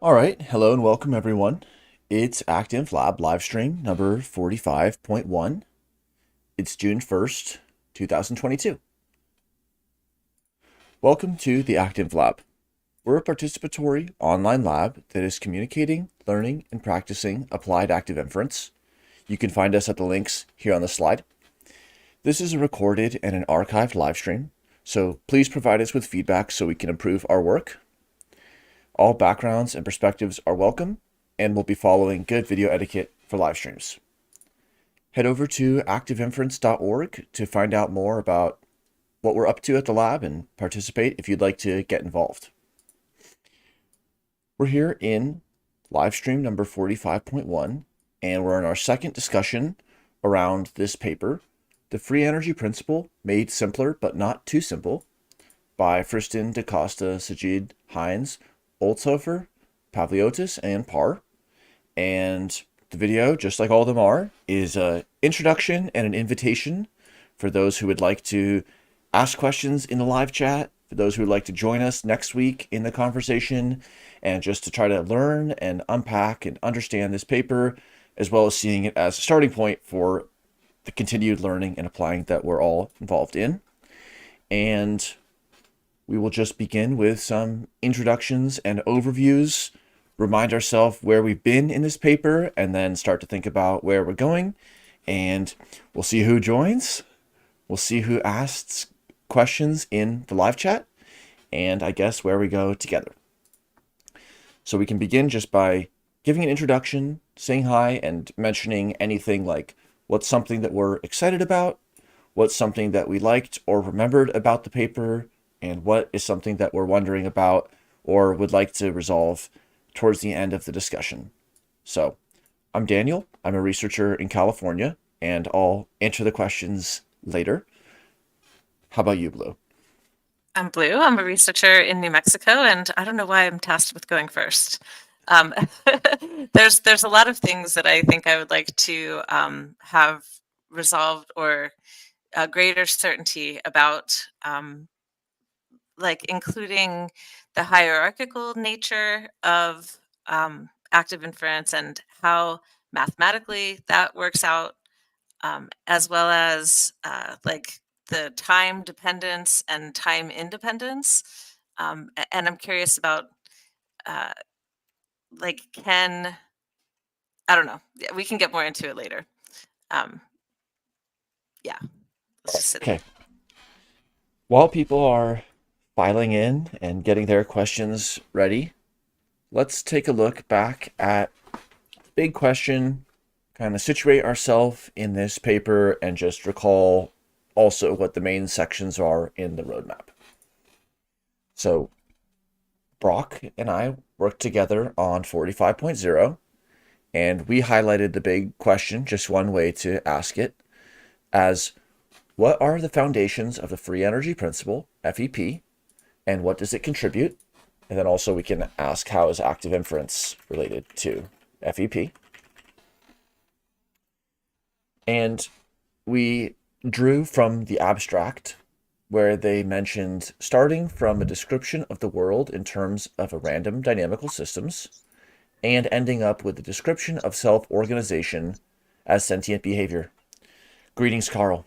All right, hello and welcome everyone. It's ActInf Lab Livestream number 45.1. It's June 1st, 2022. Welcome to the ActInf Lab. We're a participatory online lab that is communicating, learning, and practicing applied active inference. You can find us at the links here on the slide. This is a recorded and an archived livestream, so please provide us with feedback so we can improve our work. All backgrounds and perspectives are welcome, and we'll be following good video etiquette for live streams. Head over to activeinference.org to find out more about what we're up to at the lab and participate if you'd like to get involved. We're here in live stream number 45.1, and we're in our second discussion around this paper, The Free Energy Principle Made Simpler But Not Too Simple, by Friston, Costa, Sajid, Heins, Ueltzhöffer, Pavliotis, and Parr. And the video, just like all of them are, is an introduction and an invitation for those who would like to ask questions in the live chat, for those who would like to join us next week in the conversation, and just to try to learn and unpack and understand this paper, as well as seeing it as a starting point for the continued learning and applying that we're all involved in. And we will just begin with some introductions and overviews, remind ourselves where we've been in this paper, and then start to think about where we're going. And we'll see who joins. We'll see who asks questions in the live chat, and I guess where we go together. So we can begin just by giving an introduction, saying hi, and mentioning anything like what's something that we're excited about, what's something that we liked or remembered about the paper, and what is something that we're wondering about or would like to resolve towards the end of the discussion. So, I'm Daniel. I'm a researcher in California, and I'll answer the questions later. How about you, Blue? I'm Blue. I'm a researcher in New Mexico, and I don't know why I'm tasked with going first. There's a lot of things that I think I would like to have resolved or greater certainty about, like including the hierarchical nature of active inference and how mathematically that works out, as well as like the time dependence and time independence. And I'm curious about uh, like I don't know. Yeah, we can get more into it later. Um, yeah, let's just sit. Okay. While people are filing in and getting their questions ready, let's take a look back at the big question, kind of situate ourselves in this paper, and just recall also what the main sections are in the roadmap. So Brock and I worked together on 45.0, and we highlighted the big question, just one way to ask it, as what are the foundations of the free energy principle, FEP, and what does it contribute? And then also we can ask how is active inference related to FEP? And we drew from the abstract where they mentioned starting from a description of the world in terms of a random dynamical systems and ending up with a description of self-organization as sentient behavior. Greetings, Karl.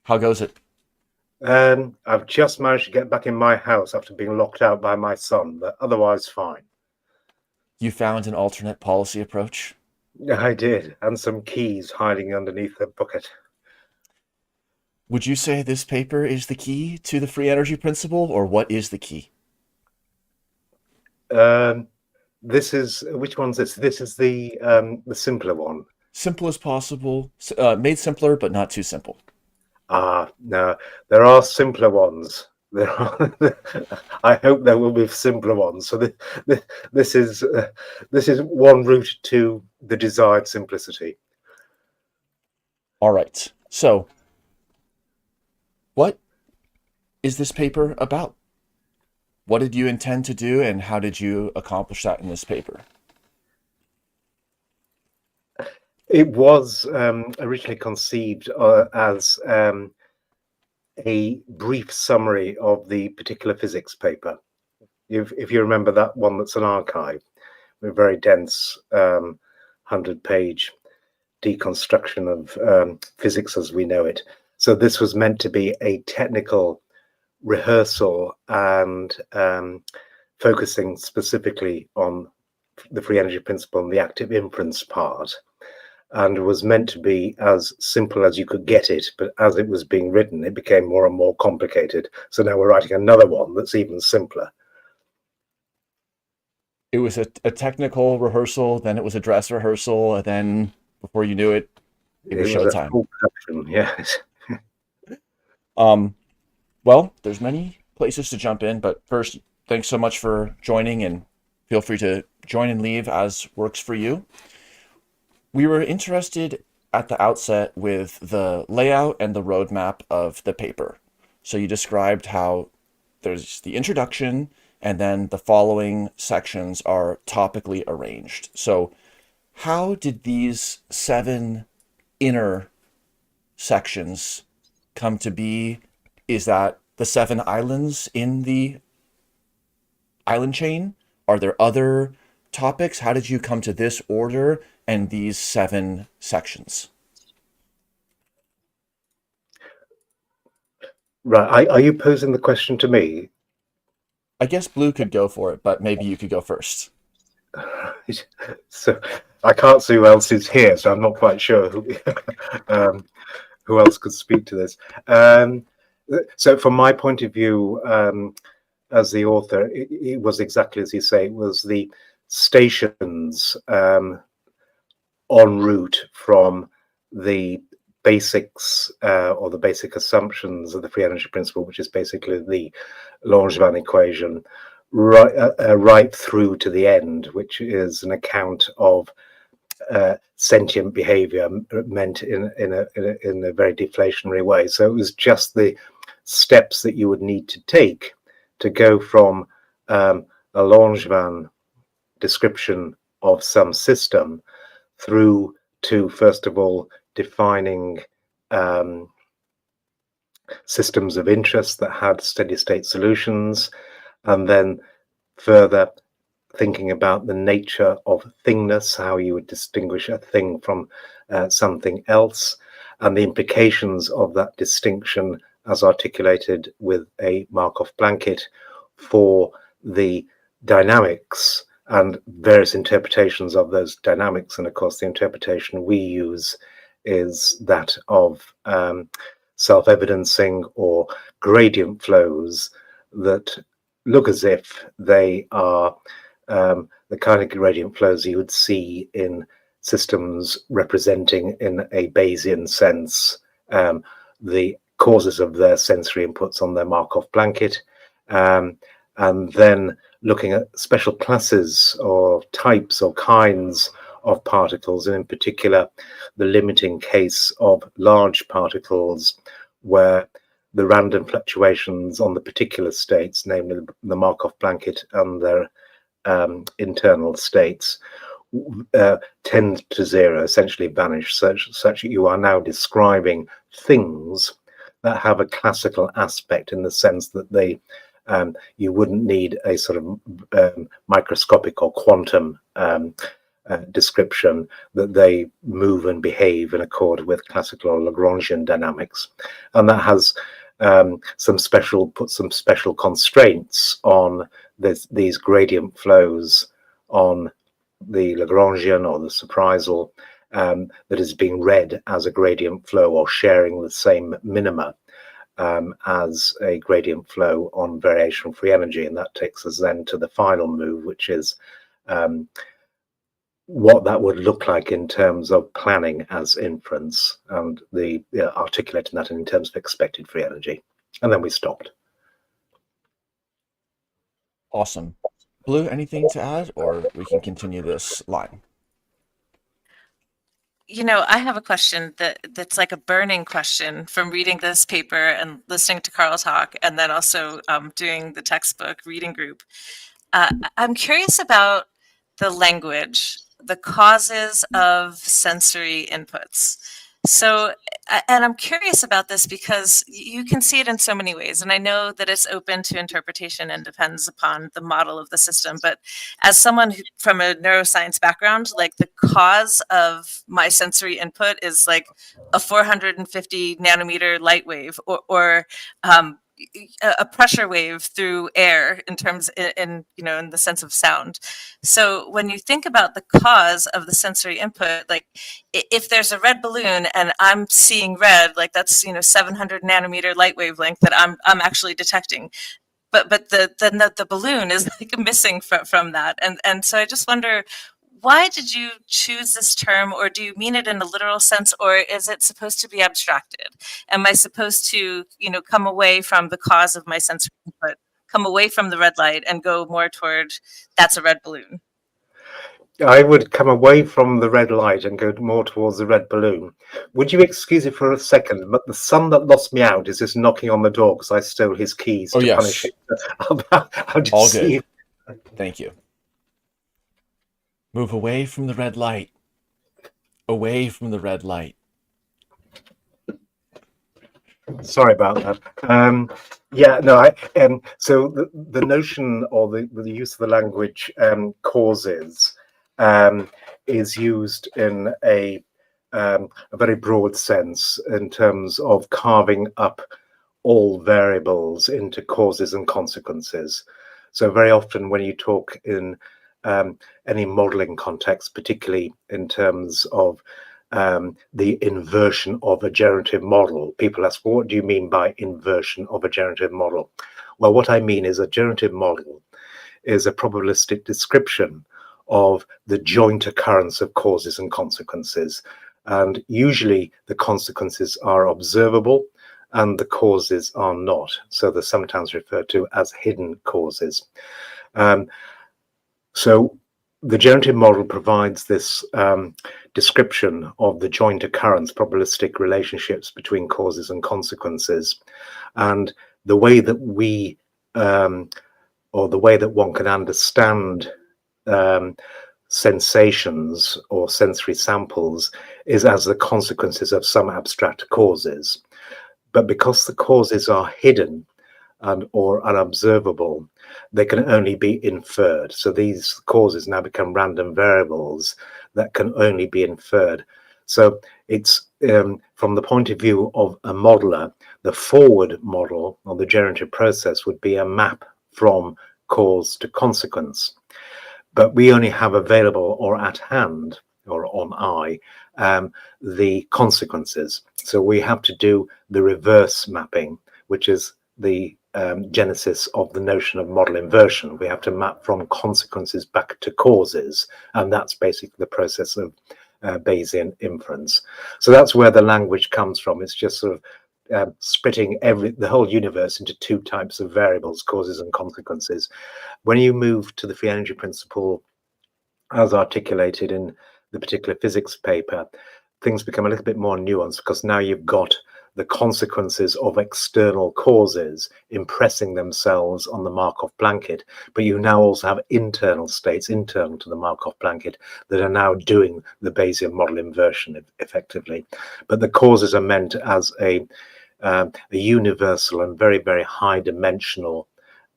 How goes it? I've just managed to get back in my house after being locked out by my son, but otherwise fine. You found an alternate policy approach? I did, and some keys hiding underneath the bucket. Would you say this paper is the key to the free energy principle, or what is the key? This is, which one's this? This is the simpler one. Simple as possible, made simpler, but not too simple. No, there are simpler ones. There are, I hope there will be simpler ones. So this is one route to the desired simplicity. All right. So, what is this paper about? What did you intend to do, and how did you accomplish that in this paper? It was originally conceived as a brief summary of the particular physics paper. If you remember that one that's an archive, a very dense 100-page deconstruction of physics as we know it. So this was meant to be a technical rehearsal and focusing specifically on the free energy principle and the active inference part, and was meant to be as simple as you could get it, but as it was being written, it became more and more complicated. So now we're writing another one that's even simpler. It was a technical rehearsal, then it was a dress rehearsal, and then before you knew it, it was showtime. A full production, yes. Well, there's many places to jump in, but first, thanks so much for joining, and feel free to join and leave as works for you. We were interested at the outset with the layout and the roadmap of the paper. So you described how there's the introduction, and then the following sections are topically arranged. So how did these 7 inner sections come to be? Is that the 7 islands in the island chain? Are there other topics? How did you come to this order and these 7 sections? Right. Are you posing the question to me? I guess Blue could go for it, but maybe you could go first. So I can't see who else is here, so I'm not quite sure who else could speak to this. So from my point of view, as the author, it was exactly as you say. It was the stations en route from the basics or the basic assumptions of the free energy principle, which is basically the Langevin equation, right through to the end, which is an account of sentient behavior meant in a very deflationary way. So it was just the steps that you would need to take to go from a Langevin description of some system through to, first of all, defining systems of interest that had steady state solutions, and then further thinking about the nature of thingness, how you would distinguish a thing from something else, and the implications of that distinction as articulated with a Markov blanket for the dynamics and various interpretations of those dynamics. And of course, the interpretation we use is that of self-evidencing or gradient flows that look as if they are the kind of gradient flows you would see in systems representing in a Bayesian sense the causes of their sensory inputs on their Markov blanket, and then looking at special classes or types or kinds of particles, and in particular the limiting case of large particles where the random fluctuations on the particular states, namely the Markov blanket and their internal states, tend to zero, essentially vanish, such that you are now describing things that have a classical aspect in the sense that they you wouldn't need a sort of microscopic or quantum description, that they move and behave in accord with classical or Lagrangian dynamics, and that has some special constraints on these gradient flows on the Lagrangian or the surprisal that is being read as a gradient flow or sharing the same minima as a gradient flow on variational free energy. And that takes us then to the final move, which is what that would look like in terms of planning as inference, and the articulating that in terms of expected free energy. And then we stopped. Awesome. Blue, anything to add, or we can continue this line? You know, I have a question that's like a burning question from reading this paper and listening to Karl talk, and then also doing the textbook reading group. I'm curious about the language, the causes of sensory inputs. So, and I'm curious about this because you can see it in so many ways. And I know that it's open to interpretation and depends upon the model of the system. But as someone from a neuroscience background, like the cause of my sensory input is like a 450 nanometer light wave or a pressure wave through air in terms in in the sense of sound. So when you think about the cause of the sensory input, like if there's a red balloon and I'm seeing red, like that's 700 nanometer light wavelength that I'm actually detecting. But the balloon is like missing from that, and so I just wonder, why did you choose this term, or do you mean it in a literal sense, or is it supposed to be abstracted? Am I supposed to come away from the cause of my sensory input, come away from the red light, and go more toward that's a red balloon? I would come away from the red light and go more towards the red balloon. Would you excuse it for a second? But the son that lost me out is just knocking on the door because I stole his keys to punish him. I'll just All see good. Thank you. Move away from the red light. Away from the red light. Sorry about that. Yeah, no. So the notion or the use of the language causes is used in a very broad sense in terms of carving up all variables into causes and consequences. So very often when you talk in any modeling context, particularly in terms of the inversion of a generative model, people ask, well, what do you mean by inversion of a generative model? Well, what I mean is a generative model is a probabilistic description of the joint occurrence of causes and consequences. And usually the consequences are observable and the causes are not. So they're sometimes referred to as hidden causes. So the generative model provides this description of the joint occurrence, probabilistic relationships between causes and consequences. And the way that we, or the way that one can understand sensations or sensory samples is as the consequences of some abstract causes. But because the causes are hidden or unobservable, they can only be inferred. So these causes now become random variables that can only be inferred. So it's from the point of view of a modeler, the forward model or the generative process would be a map from cause to consequence. But we only have available or at hand or on eye the consequences. So we have to do the reverse mapping, which is the genesis of the notion of model inversion. We have to map from consequences back to causes, and that's basically the process of Bayesian inference. So that's where the language comes from. It's just sort of splitting the whole universe into two types of variables, causes and consequences. When you move to the free energy principle, as articulated in the particular physics paper, things become a little bit more nuanced because now you've got the consequences of external causes impressing themselves on the Markov blanket, but you now also have internal states internal to the Markov blanket that are now doing the Bayesian model inversion effectively. But the causes are meant as a universal and very, very high dimensional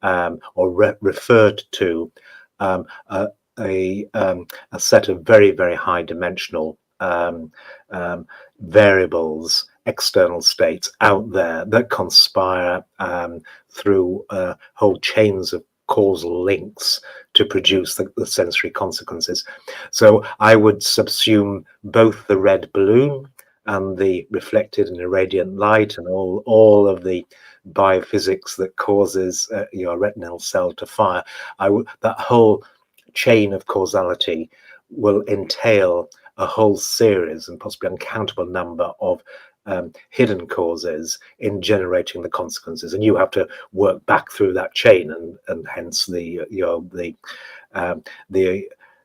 or referred to a set of very, very high dimensional variables, external states out there that conspire through whole chains of causal links to produce the sensory consequences. So I would subsume both the red balloon and the reflected and irradiant light and all of the biophysics that causes your retinal cell to fire. That whole chain of causality will entail a whole series and possibly uncountable number of hidden causes in generating the consequences, and you have to work back through that chain, and hence the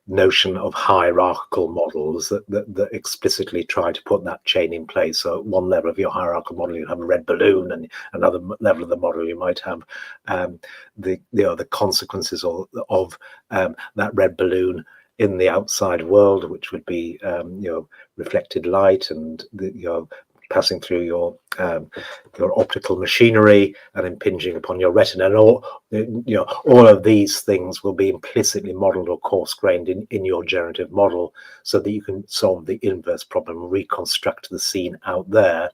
notion of hierarchical models that explicitly try to put that chain in place. So at one level of your hierarchical model you have a red balloon, and another level of the model you might have the consequences of that red balloon in the outside world, which would be reflected light and passing through your optical machinery and impinging upon your retina, and all of these things will be implicitly modeled or coarse-grained in your generative model, so that you can solve the inverse problem, reconstruct the scene out there,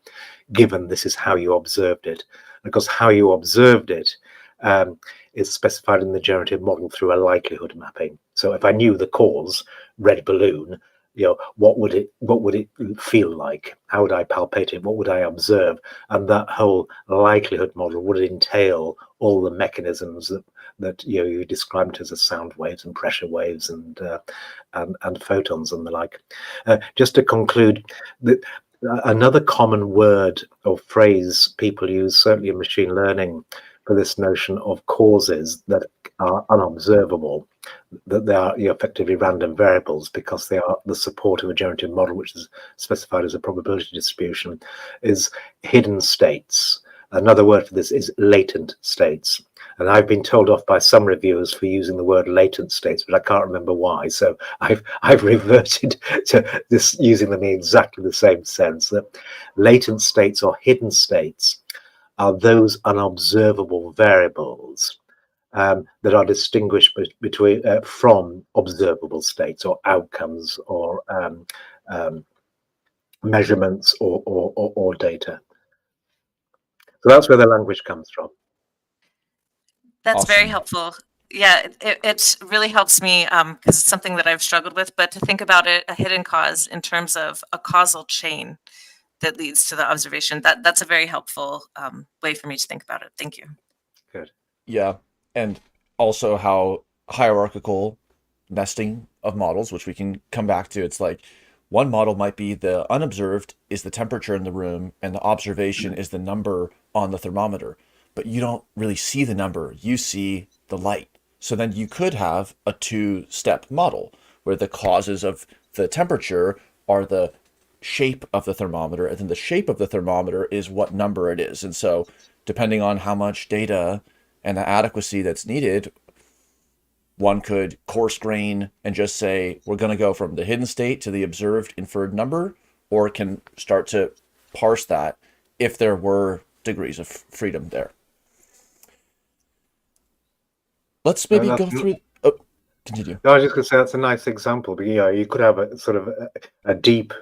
given this is how you observed it. Because how you observed it is specified in the generative model through a likelihood mapping. So if I knew the cause, red balloon, what would it feel like? How would I palpate it? What would I observe? And that whole likelihood model would entail all the mechanisms that you described as sound waves and pressure waves and photons and the like. Just to conclude, another common word or phrase people use, certainly in machine learning, for this notion of causes that are unobservable, that they are effectively random variables because they are the support of a generative model, which is specified as a probability distribution, is hidden states. Another word for this is latent states. And I've been told off by some reviewers for using the word latent states, but I can't remember why. So I've reverted to this, using them in exactly the same sense, that latent states or hidden states are those unobservable variables that are distinguished between from observable states or outcomes or measurements or data. So that's where the language comes from. That's Awesome. very helpful. Yeah, it really helps me because it's something that I've struggled with, but to think about it, a hidden cause in terms of a causal chain that leads to the observation, that's a very helpful way for me to think about it. Thank you. Good. Yeah, and also how hierarchical nesting of models, which we can come back to. It's like one model might be the unobserved is the temperature in the room, and the observation is the number on the thermometer. But you don't really see the number, you see the light. So then you could have a two-step model where the causes of the temperature are the shape of the thermometer, and then the shape of the thermometer is what number it is. And so depending on how much data and the adequacy that's needed, one could coarse grain and just say, we're going to go from the hidden state to the observed inferred number, or can start to parse that if there were degrees of freedom there. Let's maybe go through. Oh, continue. No, I was just going to say that's a nice example. But you could have a sort of a deep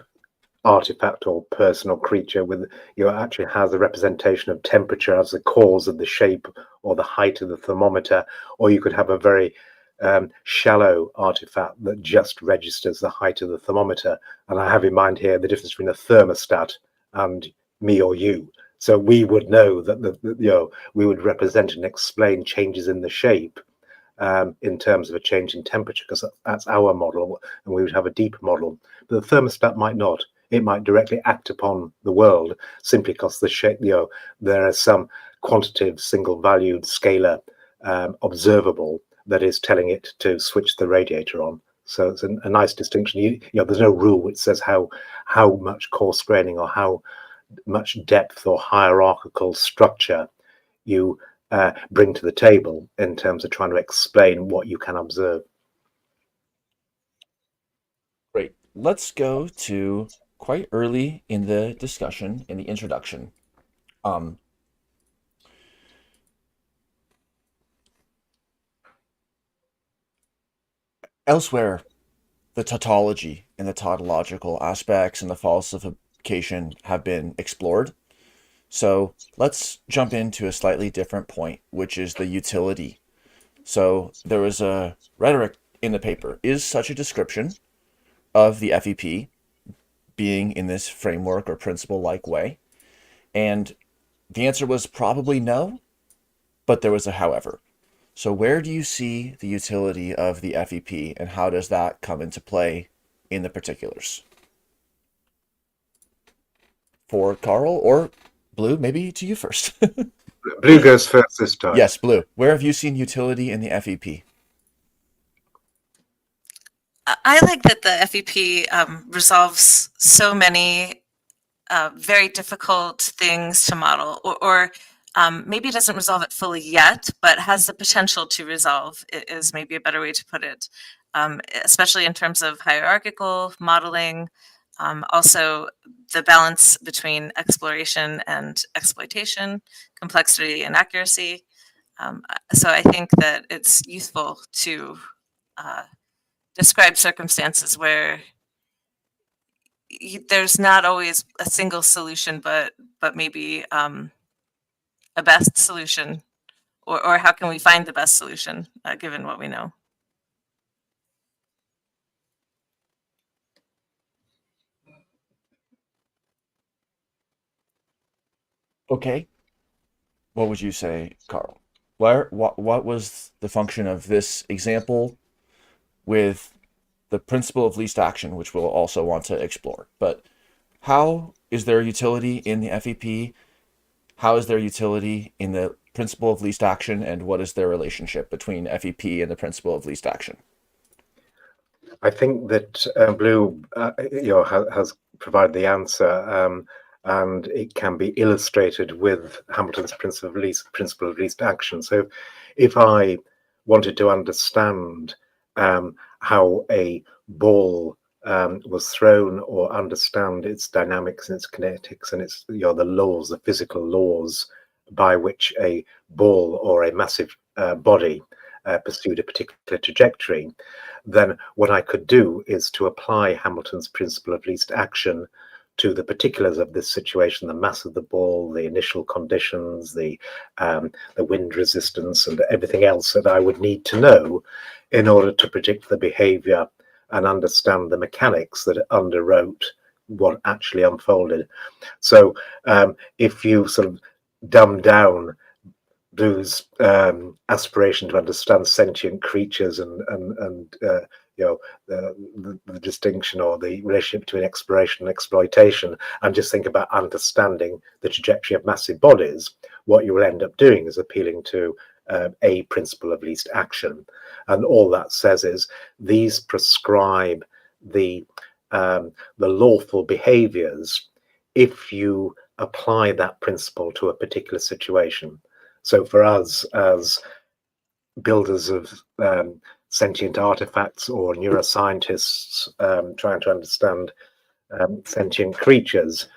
artifact or person or creature with actually has a representation of temperature as the cause of the shape or the height of the thermometer, or you could have a very shallow artifact that just registers the height of the thermometer. And I have in mind here the difference between a thermostat and me or you. So we would know that we would represent and explain changes in the shape in terms of a change in temperature, because that's our model, and we would have a deeper model. But the thermostat might not. It might directly act upon the world simply because the shape, there is some quantitative single-valued scalar observable that is telling it to switch the radiator on. So it's a nice distinction. There's no rule which says how much coarse graining or how much depth or hierarchical structure you bring to the table in terms of trying to explain what you can observe. Great. Let's go to quite early in the discussion, in the introduction. Elsewhere, the tautology and the tautological aspects and the falsification have been explored. So let's jump into a slightly different point, which is the utility. So there was a rhetoric in the paper. Is such a description of the FEP being in this framework or principle-like way? And the answer was probably no, but there was a however. So where do you see the utility of the FEP, and how does that come into play in the particulars? For Karl or Blue, maybe to you first. Blue goes first this time. Yes, Blue. Where have you seen utility in the FEP? I like that the FEP resolves so many very difficult things to model, or maybe it doesn't resolve it fully yet, but has the potential to resolve, is maybe a better way to put it. especially in terms of hierarchical modeling, also the balance between exploration and exploitation, complexity and accuracy. So I think that it's useful to describe circumstances where there's not always a single solution, but maybe a best solution, or how can we find the best solution given what we know. Okay. What would you say, Karl? What was the function of this example with the principle of least action, which we'll also want to explore? But how is there utility in the FEP? How is there utility in the principle of least action, and what is their relationship between FEP and the principle of least action? I think that Blue has provided the answer, and it can be illustrated with Hamilton's principle of least action. So if I wanted to understand how a ball was thrown, or understand its dynamics and its kinetics and its the laws, the physical laws by which a ball or a massive body pursued a particular trajectory, then what I could do is to apply Hamilton's principle of least action to the particulars of this situation: the mass of the ball, the initial conditions, the wind resistance, and everything else that I would need to know in order to predict the behavior and understand the mechanics that underwrote what actually unfolded. So if you sort of dumb down Blue's aspiration to understand sentient creatures and the distinction or the relationship between exploration and exploitation, and just think about understanding the trajectory of massive bodies, what you will end up doing is appealing to a principle of least action. And all that says is these prescribe the lawful behaviors if you apply that principle to a particular situation. So for us as builders of sentient artifacts, or neuroscientists trying to understand sentient creatures,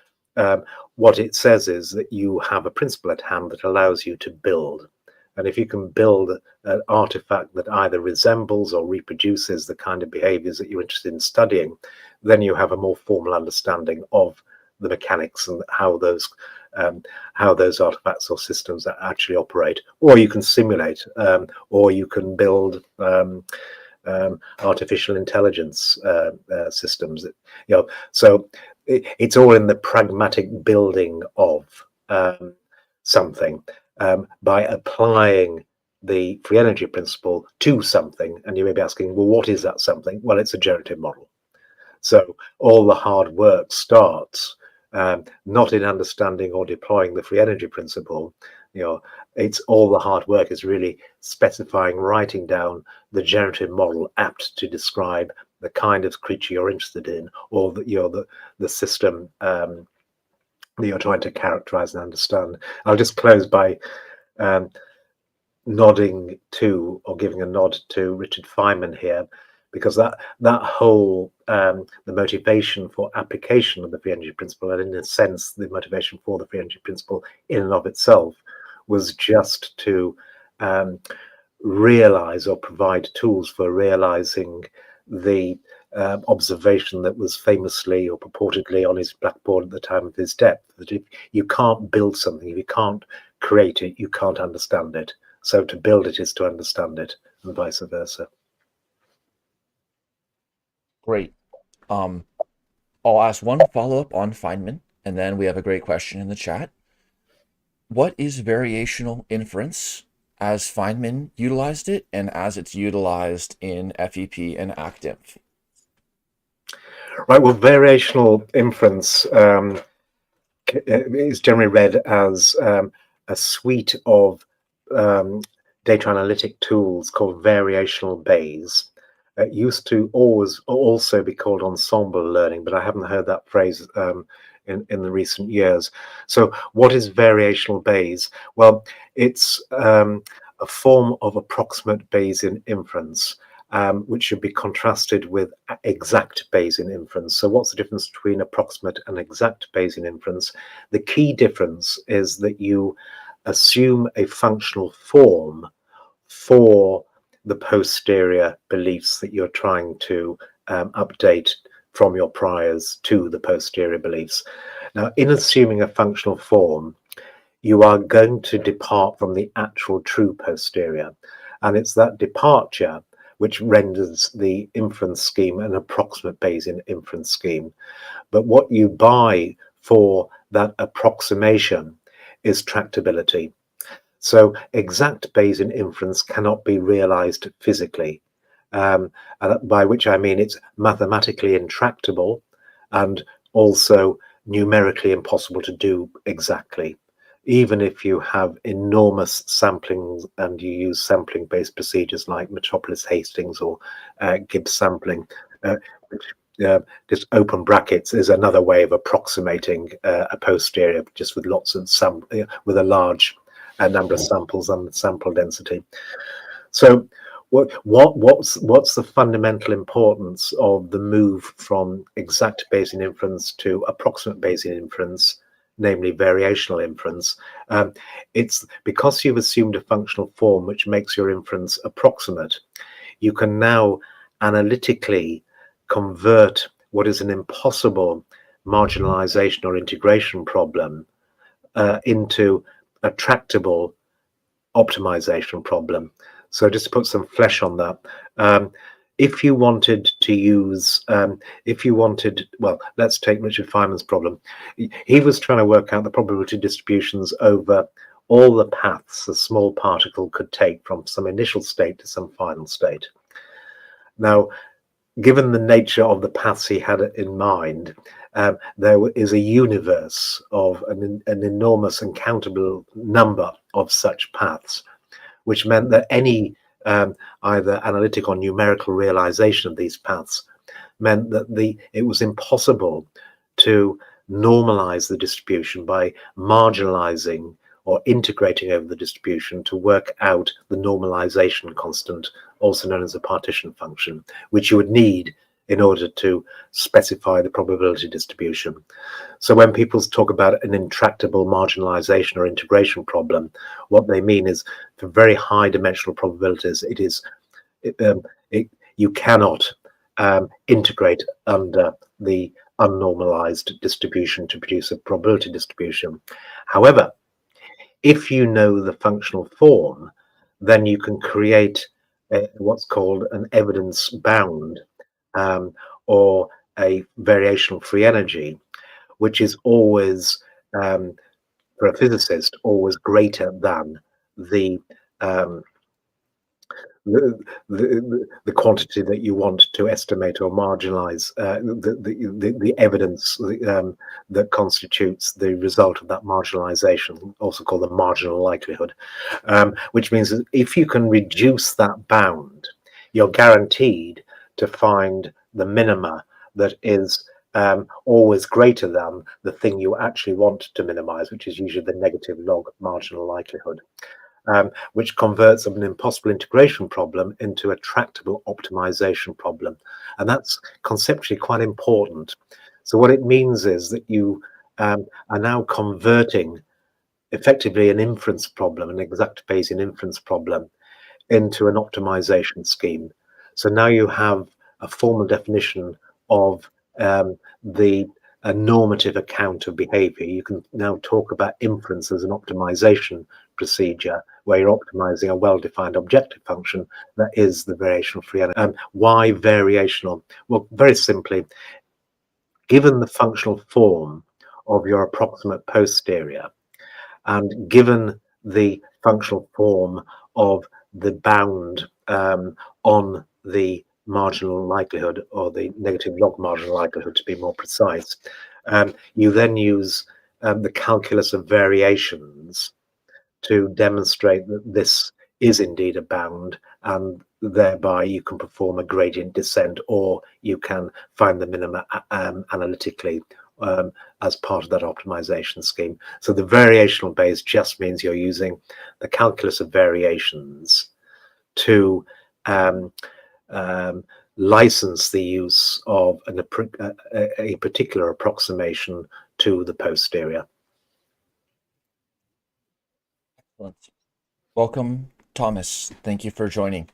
what it says is that you have a principle at hand that allows you to build. And if you can build an artifact that either resembles or reproduces the kind of behaviors that you're interested in studying, then you have a more formal understanding of the mechanics and how those artifacts or systems actually operate. Or you can simulate, or you can build artificial intelligence systems. So it's all in the pragmatic building of something by applying the free energy principle to something. And you may be asking, well, what is that something? Well, it's a generative model. So all the hard work starts not in understanding or deploying the free energy principle. It's all the hard work is really specifying, writing down the generative model apt to describe the kind of creature you're interested in, or the system that you're trying to characterize and understand. I'll just close by nodding to, or giving a nod to, Richard Feynman here, because that whole the motivation for application of the free energy principle, and in a sense the motivation for the free energy principle in and of itself, was just to realize or provide tools for realizing the observation that was famously or purportedly on his blackboard at the time of his death, that if you can't build something, if you can't create it, you can't understand it. So to build it is to understand it, and vice versa. Great. I'll ask one follow-up on Feynman, and then we have a great question in the chat. What is variational inference as Feynman utilized it, and as it's utilized in FEP and ActInf? Right, well, variational inference is generally read as a suite of data analytic tools called variational Bayes. It used to always also be called ensemble learning, but I haven't heard that phrase in the recent years. So what is variational Bayes? Well, it's a form of approximate Bayesian inference. which should be contrasted with exact Bayesian inference. So what's the difference between approximate and exact Bayesian inference? The key difference is that you assume a functional form for the posterior beliefs that you're trying to update from your priors to the posterior beliefs. Now, in assuming a functional form, you are going to depart from the actual true posterior, and it's that departure which renders the inference scheme an approximate Bayesian inference scheme. But what you buy for that approximation is tractability. So exact Bayesian inference cannot be realized physically, and by which I mean it's mathematically intractable and also numerically impossible to do exactly, even if you have enormous sampling and you use sampling-based procedures like Metropolis Hastings or Gibbs sampling, which just open brackets is another way of approximating a posterior, just with lots of with a large number of samples and sample density. So what's the fundamental importance of the move from exact Bayesian inference to approximate Bayesian inference, namely variational inference? It's because you've assumed a functional form which makes your inference approximate, you can now analytically convert what is an impossible marginalization or integration problem into a tractable optimization problem. So just to put some flesh on that, if you wanted to use, well, let's take Richard Feynman's problem. He was trying to work out the probability distributions over all the paths a small particle could take from some initial state to some final state. Now, given the nature of the paths he had in mind, there is a universe of an enormous uncountable number of such paths, which meant that any either analytic or numerical realization of these paths meant that it was impossible to normalize the distribution by marginalizing or integrating over the distribution to work out the normalization constant, also known as a partition function, which you would need in order to specify the probability distribution. So when people talk about an intractable marginalization or integration problem, what they mean is for very high dimensional probabilities, you cannot integrate under the unnormalized distribution to produce a probability distribution. However, if you know the functional form, then you can create what's called an evidence bound or a variational free energy, which is always, for a physicist, always greater than the quantity that you want to estimate or marginalize the evidence that constitutes the result of that marginalization, also called the marginal likelihood, which means that if you can reduce that bound, you're guaranteed to find the minima that is always greater than the thing you actually want to minimize, which is usually the negative log marginal likelihood. Which converts an impossible integration problem into a tractable optimization problem. And that's conceptually quite important. So what it means is that you are now converting effectively an inference problem, an exact Bayesian inference problem, into an optimization scheme. So now you have a formal definition of a normative account of behavior. You can now talk about inference as an optimization procedure where you're optimizing a well-defined objective function that is the variational free energy. Why variational? Well, very simply, given the functional form of your approximate posterior and given the functional form of the bound on the marginal likelihood, or the negative log marginal likelihood to be more precise, you then use the calculus of variations to demonstrate that this is indeed a bound, and thereby you can perform a gradient descent, or you can find the minima analytically as part of that optimization scheme. So the variational base just means you're using the calculus of variations to license the use of a particular approximation to the posterior. Excellent. Welcome, Thomas. Thank you for joining.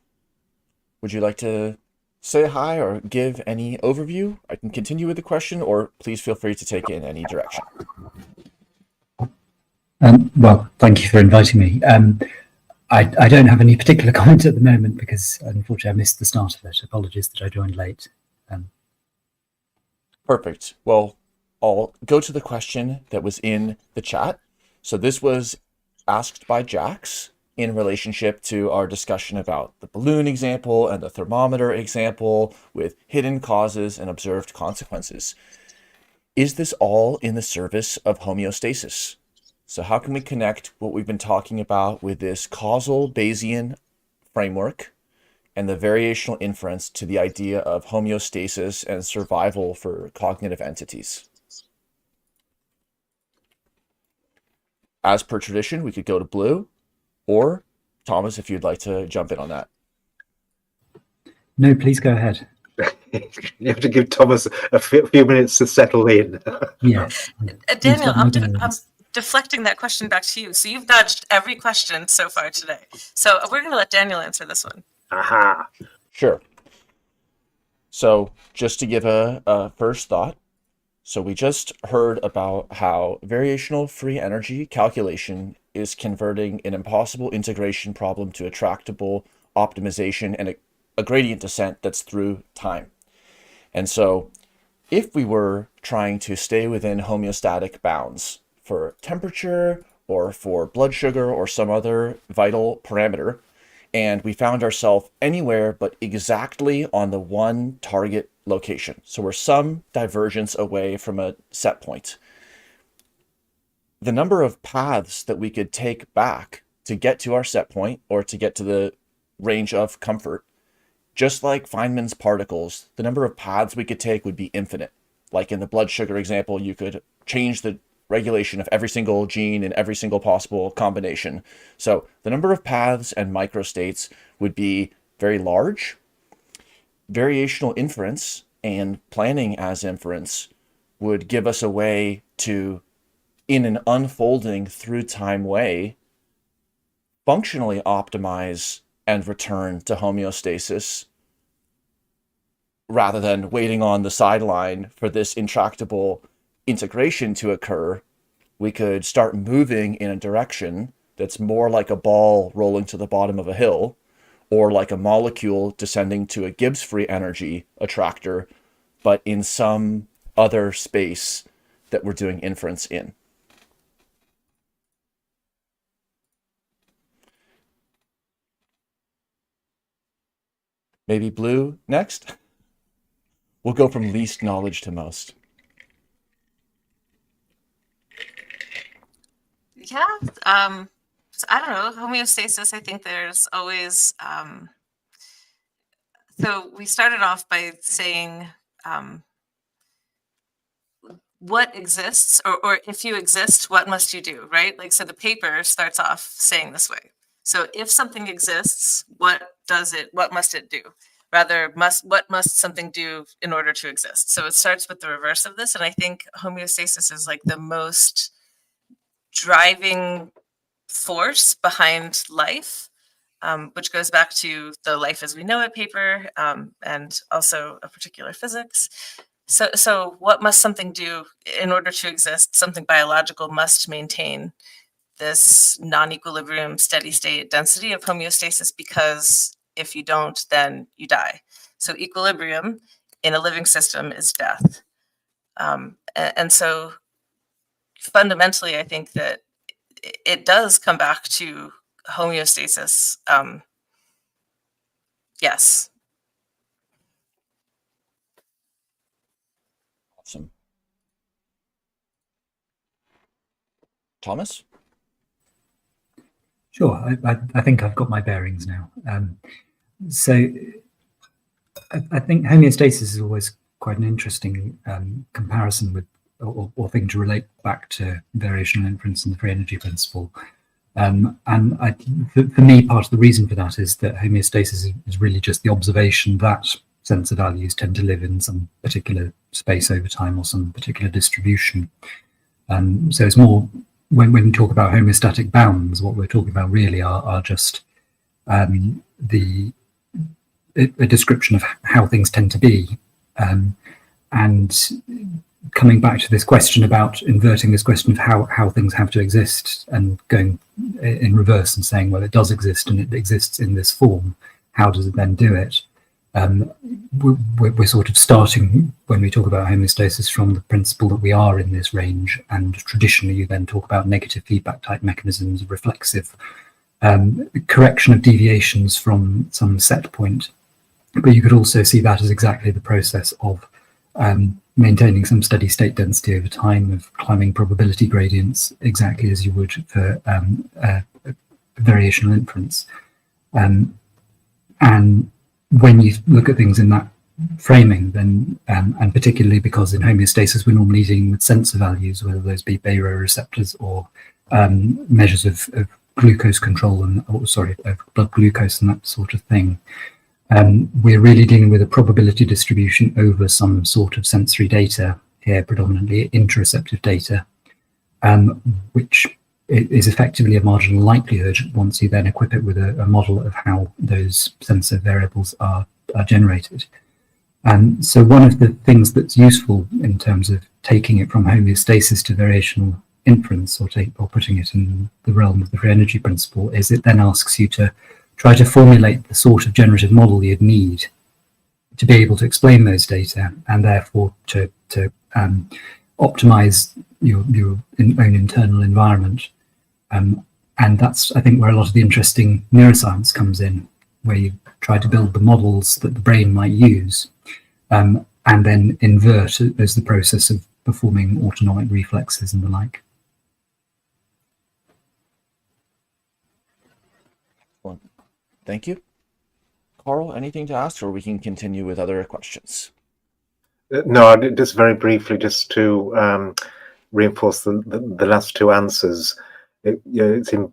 Would you like to say hi or give any overview? I can continue with the question, or please feel free to take it in any direction. Well, thank you for inviting me. I don't have any particular comment at the moment because unfortunately I missed the start of it. Apologies that I joined late. Perfect. Well, I'll go to the question that was in the chat. So this was asked by Jax in relationship to our discussion about the balloon example and the thermometer example with hidden causes and observed consequences. Is this all in the service of homeostasis? So how can we connect what we've been talking about with this causal Bayesian framework and the variational inference to the idea of homeostasis and survival for cognitive entities? As per tradition, we could go to Blue, or Thomas, if you'd like to jump in on that. No, please go ahead. You have to give Thomas a few minutes to settle in. Yes. Daniel, I'm deflecting that question back to you. So you've dodged every question so far today. So we're going to let Daniel answer this one. Aha. Sure. So just to give a first thought, so we just heard about how variational free energy calculation is converting an impossible integration problem to a tractable optimization and a gradient descent that's through time. And so if we were trying to stay within homeostatic bounds for temperature or for blood sugar or some other vital parameter, and we found ourselves anywhere but exactly on the one target location, so we're some divergence away from a set point, the number of paths that we could take back to get to our set point or to get to the range of comfort, just like Feynman's particles, the number of paths we could take would be infinite. Like in the blood sugar example, you could change the regulation of every single gene in every single possible combination. So the number of paths and microstates would be very large. Variational inference and planning as inference would give us a way to, in an unfolding through time way, functionally optimize and return to homeostasis rather than waiting on the sideline for this intractable integration to occur. We could start moving in a direction that's more like a ball rolling to the bottom of a hill, or like a molecule descending to a Gibbs free energy attractor, but in some other space that we're doing inference in. Maybe Blue next? We'll go from least knowledge to most. Yeah, so I don't know, homeostasis, I think there's always, so we started off by saying what exists, or if you exist, what must you do, right? Like, so the paper starts off saying this way. So if something exists, what must it do? Rather, what must something do in order to exist? So it starts with the reverse of this, and I think homeostasis is like the most driving force behind life, which goes back to the Life as We Know It paper, and also a particular physics. So what must something do in order to exist? Something biological must maintain this non-equilibrium steady state density of homeostasis, because if you don't, then you die. So equilibrium in a living system is death. And so fundamentally, I think that it does come back to homeostasis. Yes. Awesome. Thomas? Sure, I think I've got my bearings now. So I think homeostasis is always quite an interesting comparison with, or thing to relate back to variational inference and the free energy principle. And for me, part of the reason for that is that homeostasis is really just the observation that sensor values tend to live in some particular space over time or some particular distribution. So it's more, when we talk about homeostatic bounds, what we're talking about really are just a description of how things tend to be. And coming back to this question about inverting this question of how things have to exist and going in reverse and saying, well, it does exist and it exists in this form, how does it then do it? We're sort of starting, when we talk about homeostasis, from the principle that we are in this range, and traditionally you then talk about negative feedback type mechanisms, reflexive correction of deviations from some set point. But you could also see that as exactly the process of maintaining some steady state density over time, of climbing probability gradients, exactly as you would for variational inference. And when you look at things in that framing, then, and particularly because in homeostasis we're normally dealing with sensor values, whether those be baroreceptors or measures of glucose control and, of blood glucose and that sort of thing. We're really dealing with a probability distribution over some sort of sensory data here, predominantly interoceptive data, which is effectively a marginal likelihood once you then equip it with a model of how those sensor variables are generated. So one of the things that's useful in terms of taking it from homeostasis to variational inference, or putting it in the realm of the free energy principle, is it then asks you to try to formulate the sort of generative model you'd need to be able to explain those data, and therefore to optimize your own internal environment. And that's, I think, where a lot of the interesting neuroscience comes in, where you try to build the models that the brain might use, and then invert as the process of performing autonomic reflexes and the like. Thank you. Karl, anything to ask, or we can continue with other questions? No, just very briefly, just to reinforce the last two answers. The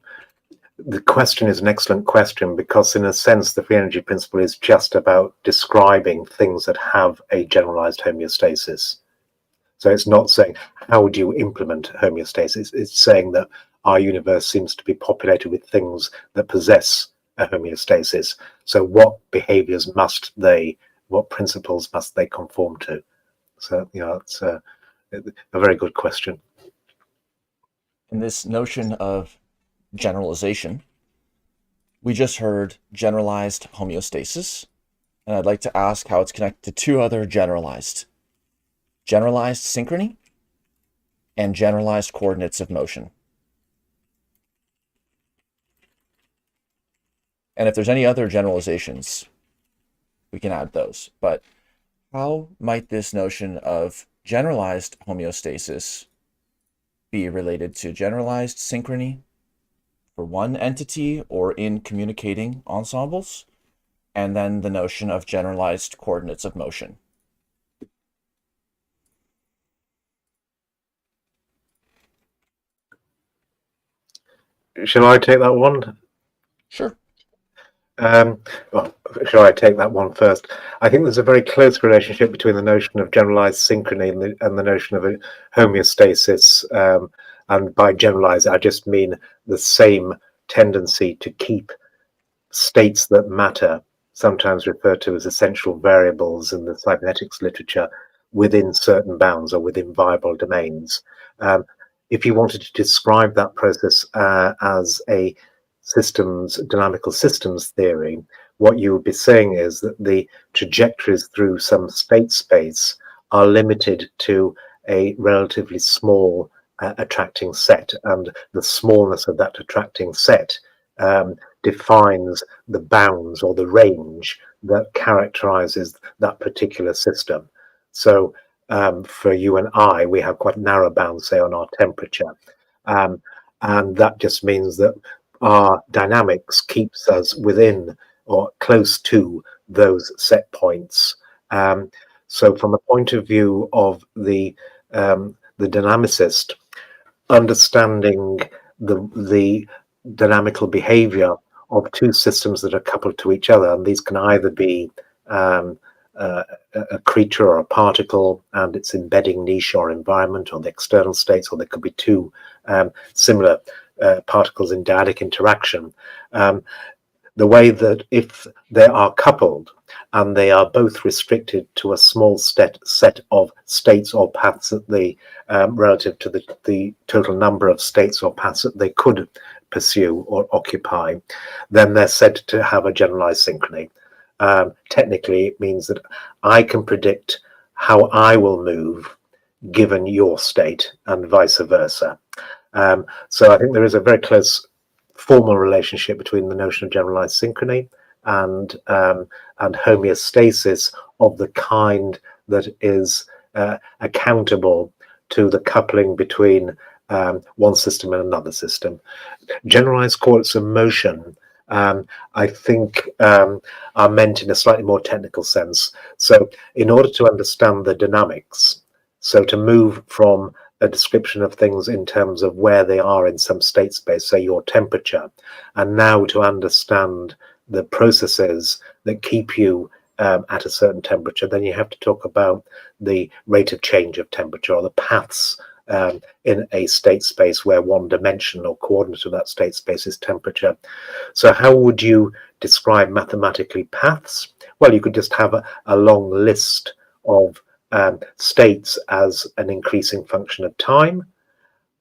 question is an excellent question, because in a sense the free energy principle is just about describing things that have a generalized homeostasis. So it's not saying how do you implement homeostasis, it's saying that our universe seems to be populated with things that possess a homeostasis. So what behaviors what principles must they conform to? So, it's a very good question. In this notion of generalization, we just heard generalized homeostasis, and I'd like to ask how it's connected to two other generalized synchrony and generalized coordinates of motion. And if there's any other generalizations, we can add those. But how might this notion of generalized homeostasis be related to generalized synchrony for one entity or in communicating ensembles, and then the notion of generalized coordinates of motion? Shall I take that one? Sure. Well, shall I take that one first? I think there's a very close relationship between the notion of generalized synchrony and the notion of a homeostasis. And by generalized, I just mean the same tendency to keep states that matter, sometimes referred to as essential variables in the cybernetics literature, within certain bounds or within viable domains. If you wanted to describe that process as a dynamical systems theory, what you would be saying is that the trajectories through some state space are limited to a relatively small attracting set, and the smallness of that attracting set defines the bounds or the range that characterizes that particular system. So for you and I, we have quite narrow bounds, say, on our temperature, and that just means that our dynamics keeps us within or close to those set points. So from the point of view of the dynamicist, understanding the dynamical behavior of two systems that are coupled to each other, and these can either be a creature or a particle and its embedding niche or environment, or the external states, or there could be two similar particles in dyadic interaction. The way that if they are coupled and they are both restricted to a small set of states or paths that they relative to the total number of states or paths that they could pursue or occupy, then they're said to have a generalized synchrony. Technically, it means that I can predict how I will move given your state and vice versa. So I think there is a very close formal relationship between the notion of generalized synchrony and homeostasis of the kind that is accountable to the coupling between one system and another system. Generalized coordinates of motion, I think, are meant in a slightly more technical sense. So in order to understand the dynamics, so to move from a description of things in terms of where they are in some state space, say your temperature, and now to understand the processes that keep you at a certain temperature, then you have to talk about the rate of change of temperature, or the paths in a state space where one dimension or coordinate of that state space is temperature. So how would you describe mathematically paths? Well, you could just have a long list of states as an increasing function of time,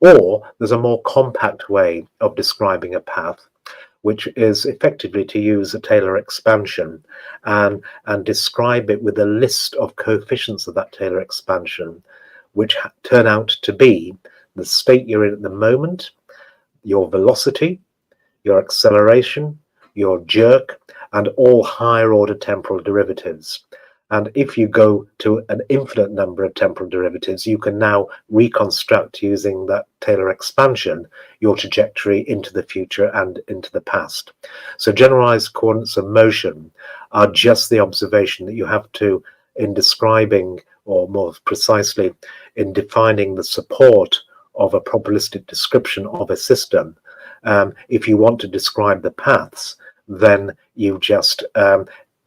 or there's a more compact way of describing a path, which is effectively to use a Taylor expansion and describe it with a list of coefficients of that Taylor expansion, which turn out to be the state you're in at the moment, your velocity, your acceleration, your jerk, and all higher order temporal derivatives. And if you go to an infinite number of temporal derivatives, you can now reconstruct, using that Taylor expansion, your trajectory into the future and into the past. So generalized coordinates of motion are just the observation that you have to, in describing, or more precisely, in defining the support of a probabilistic description of a system. If you want to describe the paths, then you just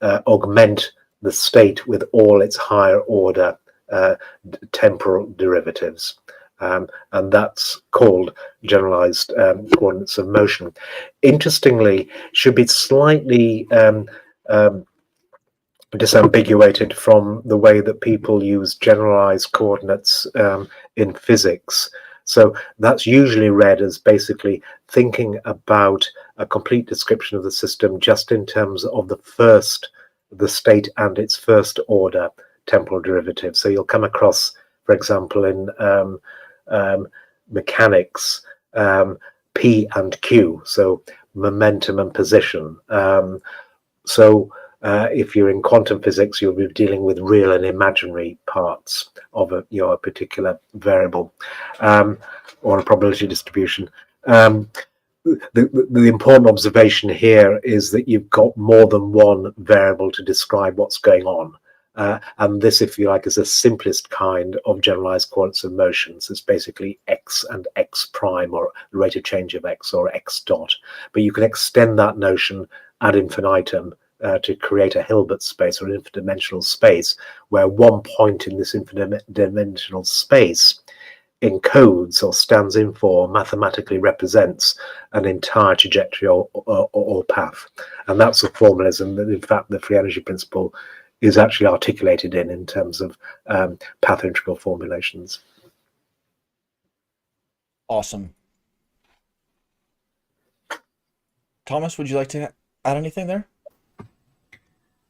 augment the state with all its higher order temporal derivatives. And that's called generalized coordinates of motion. Interestingly, should be slightly disambiguated from the way that people use generalized coordinates in physics. So that's usually read as basically thinking about a complete description of the system just in terms of the state and its first order temporal derivative. So you'll come across, for example, in mechanics, P and Q, so momentum and position. If you're in quantum physics, you'll be dealing with real and imaginary parts of a particular variable or a probability distribution. The important observation here is that you've got more than one variable to describe what's going on. And this, if you like, is the simplest kind of generalized coordinates of motion. So it's basically x and x prime, or the rate of change of x, or x dot. But you can extend that notion ad infinitum to create a Hilbert space, or an infinite dimensional space, where one point in this infinite dimensional space encodes or stands in for, mathematically represents an entire trajectory or path. And that's the formalism that, in fact, the free energy principle is actually articulated in terms of path integral formulations. Awesome. Thomas, would you like to add anything there?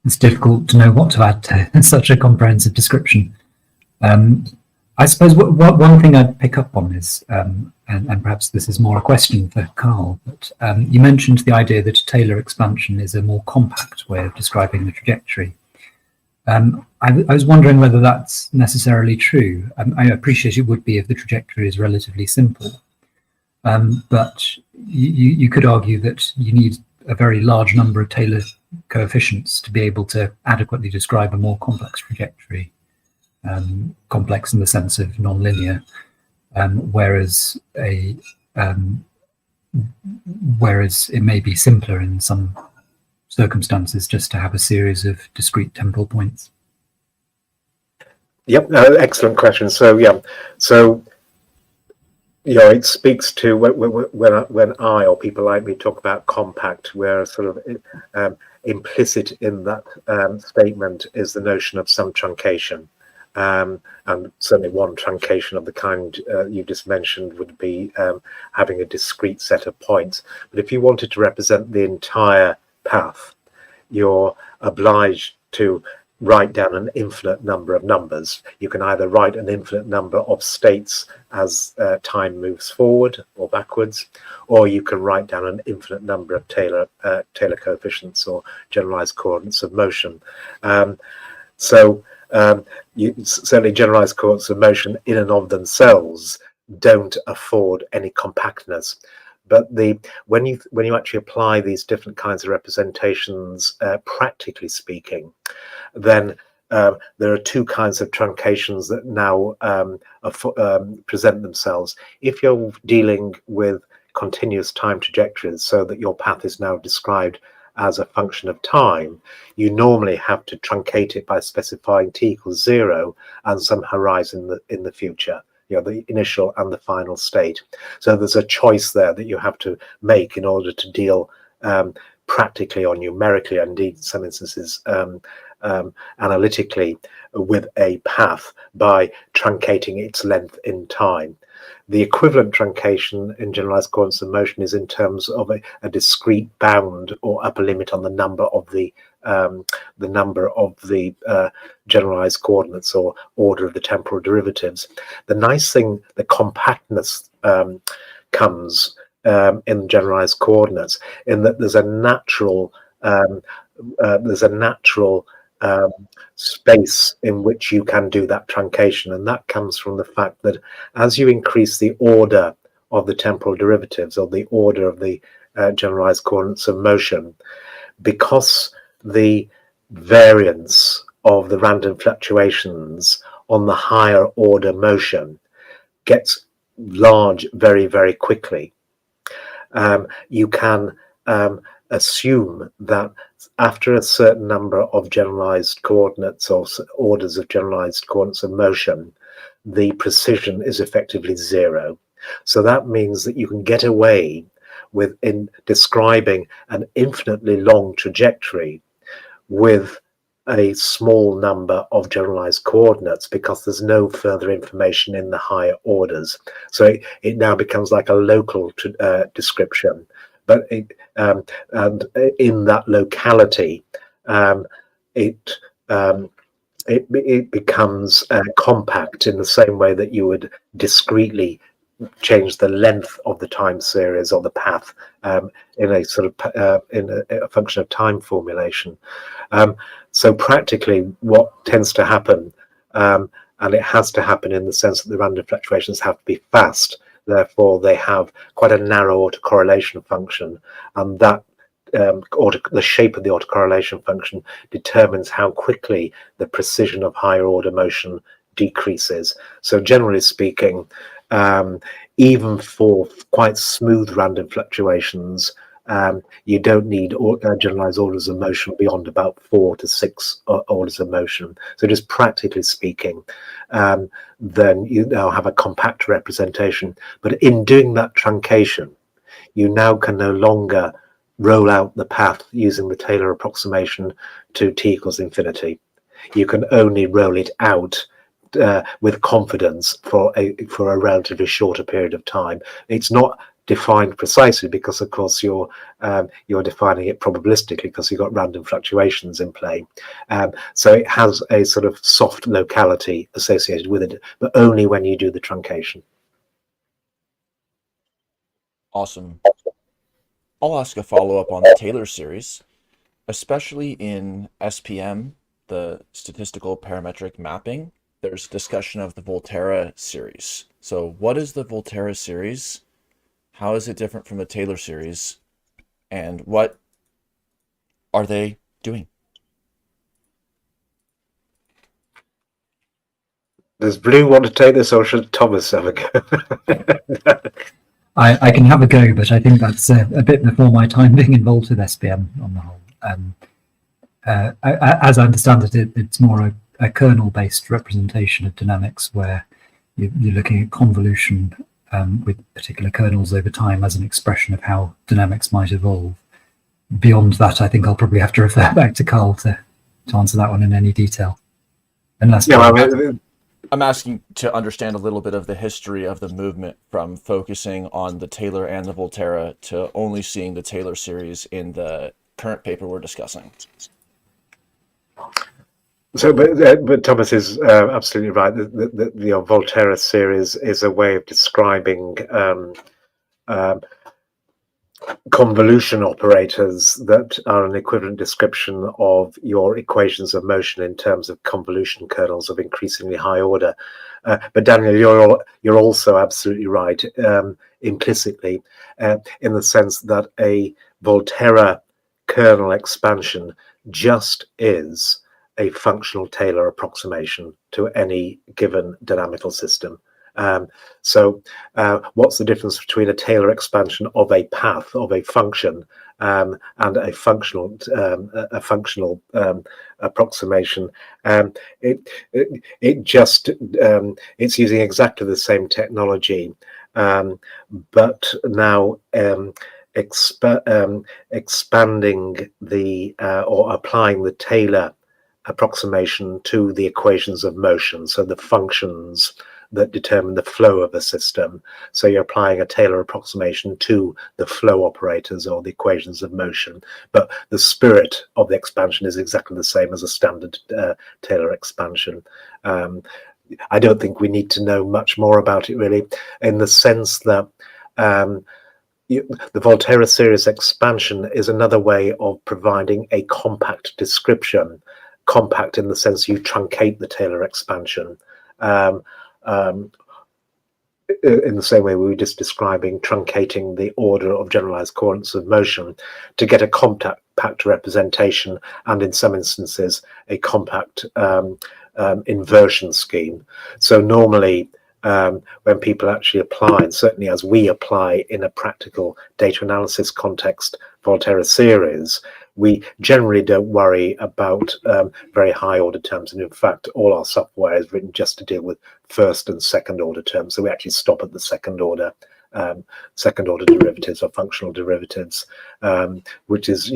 It's difficult to know what to add to such a comprehensive description. I suppose one thing I'd pick up on is, and perhaps this is more a question for Karl, but you mentioned the idea that a Taylor expansion is a more compact way of describing the trajectory. I was wondering whether that's necessarily true. I appreciate it would be if the trajectory is relatively simple, but you could argue that you need a very large number of Taylor coefficients to be able to adequately describe a more complex trajectory. Complex in the sense of nonlinear, whereas a whereas it may be simpler in some circumstances just to have a series of discrete temporal points. Yep, excellent question. So yeah, so it speaks to when I or people like me talk about compact, where sort of implicit in that statement is the notion of some truncation. And certainly one truncation of the kind you just mentioned would be having a discrete set of points. But if you wanted to represent the entire path, you're obliged to write down an infinite number of numbers. You can either write an infinite number of states as time moves forward or backwards, or you can write down an infinite number of Taylor coefficients or generalized coordinates of motion. Certainly generalized coordinates of motion in and of themselves don't afford any compactness. But when you actually apply these different kinds of representations, practically speaking, then there are two kinds of truncations that now present themselves. If you're dealing with continuous time trajectories, so that your path is now described as a function of time, you normally have to truncate it by specifying t equals 0 and some horizon in the future. The initial and the final state. So there's a choice there that you have to make in order to deal practically or numerically, and indeed in some instances analytically, with a path by truncating its length in time. The equivalent truncation in generalized coordinates of motion is in terms of a discrete bound or upper limit on the number of the generalized coordinates or order of the temporal derivatives. The nice thing, the compactness comes in generalized coordinates, in that there's a natural space in which you can do that truncation, and that comes from the fact that as you increase the order of the temporal derivatives or the order of the generalized coordinates of motion, because the variance of the random fluctuations on the higher order motion gets large very, very quickly, you can assume that after a certain number of generalized coordinates or orders of generalized coordinates of motion, the precision is effectively 0. So that means that you can get away with in describing an infinitely long trajectory with a small number of generalized coordinates, because there's no further information in the higher orders. So it now becomes like a local description. But and in that locality, it becomes compact in the same way that you would discretely change the length of the time series or the path in a sort of in a function of time formulation. So practically, what tends to happen, and it has to happen in the sense that the random fluctuations have to be fast. Therefore, they have quite a narrow autocorrelation function, and that the shape of the autocorrelation function determines how quickly the precision of higher order motion decreases. So generally speaking, even for quite smooth random fluctuations, you don't need generalized orders of motion beyond about 4 to 6 orders of motion. So just practically speaking, then you now have a compact representation. But in doing that truncation, you now can no longer roll out the path using the Taylor approximation to t equals infinity. You can only roll it out with confidence for a relatively shorter period of time. It's not defined precisely because, of course, you're defining it probabilistically because you've got random fluctuations in play. So it has a sort of soft locality associated with it, but only when you do the truncation. Awesome. I'll ask a follow-up on the Taylor series, especially in SPM, the statistical parametric mapping. There's discussion of the Volterra series. So what is the Volterra series? How is it different from the Taylor series? And what are they doing? Does Blue want to take this, or should Thomas have a go? I can have a go, but I think that's a bit before my time being involved with SPM on the whole. As I understand it, it's more a kernel-based representation of dynamics where you're looking at convolution with particular kernels over time as an expression of how dynamics might evolve. Beyond that, I think I'll probably have to refer back to Karl to answer that one in any detail. Unless I'm asking to understand a little bit of the history of the movement from focusing on the Taylor and the Volterra to only seeing the Taylor series in the current paper we're discussing. So, but Thomas is absolutely right. The Volterra series is a way of describing convolution operators that are an equivalent description of your equations of motion in terms of convolution kernels of increasingly high order. But Daniel, you're also absolutely right implicitly in the sense that a Volterra kernel expansion just is a functional Taylor approximation to any given dynamical system. So what's the difference between a Taylor expansion of a path of a function and a functional approximation? It just it's using exactly the same technology, but now expanding the or applying the Taylor approximation to the equations of motion, so the functions that determine the flow of a system. So you're applying a Taylor approximation to the flow operators or the equations of motion, but the spirit of the expansion is exactly the same as a standard Taylor expansion. I don't think we need to know much more about it really, in the sense that the Volterra series expansion is another way of providing a compact description. Compact in the sense you truncate the Taylor expansion. In the same way we were just describing truncating the order of generalized coordinates of motion to get a compact representation, and in some instances a compact inversion scheme. So normally when people actually apply, and certainly as we apply in a practical data analysis context, Volterra series, we generally don't worry about very high order terms. And in fact, all our software is written just to deal with first and second order terms. So we actually stop at the second order derivatives or functional derivatives, which is,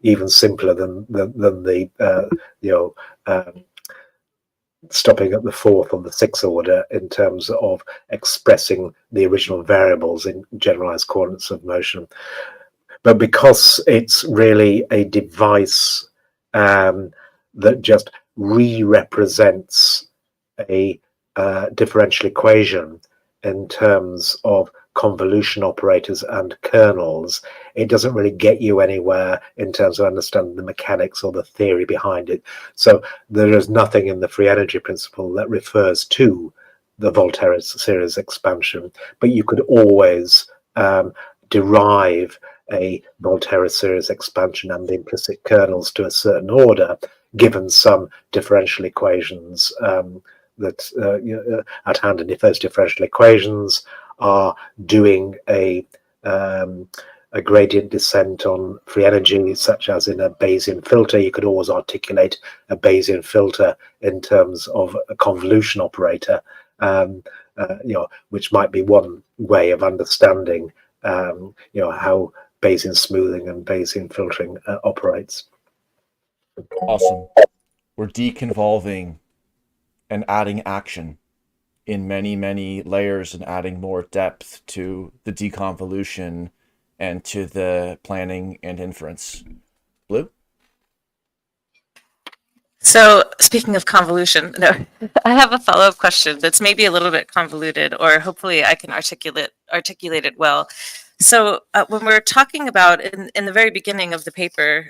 even simpler than the stopping at the fourth or the sixth order in terms of expressing the original variables in generalized coordinates of motion. But because it's really a device that just re-represents a differential equation in terms of convolution operators and kernels, it doesn't really get you anywhere in terms of understanding the mechanics or the theory behind it. So there is nothing in the free energy principle that refers to the Volterra series expansion, but you could always derive a Volterra series expansion and the implicit kernels to a certain order, given some differential equations that at hand. And if those differential equations are doing a gradient descent on free energy, such as in a Bayesian filter, you could always articulate a Bayesian filter in terms of a convolution operator, which might be one way of understanding how Bayesian smoothing and Bayesian filtering operates. Awesome. We're deconvolving and adding action in many, many layers and adding more depth to the deconvolution and to the planning and inference. Blue? So speaking of convolution, no, I have a follow-up question that's maybe a little bit convoluted, or hopefully I can articulate it well. So when we're talking about, in the very beginning of the paper,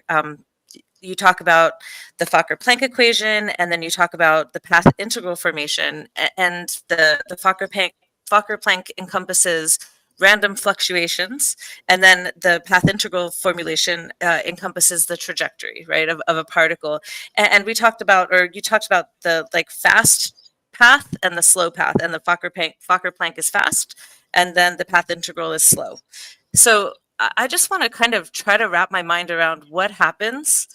you talk about the Fokker-Planck equation, and then you talk about the path integral formation, and the Fokker-Planck encompasses random fluctuations, and then the path integral formulation encompasses the trajectory, right, of a particle. And we talked about, or you talked about the fast path and the slow path, and the Fokker-Planck is fast, and then the path integral is slow. So I just want to kind of try to wrap my mind around what happens,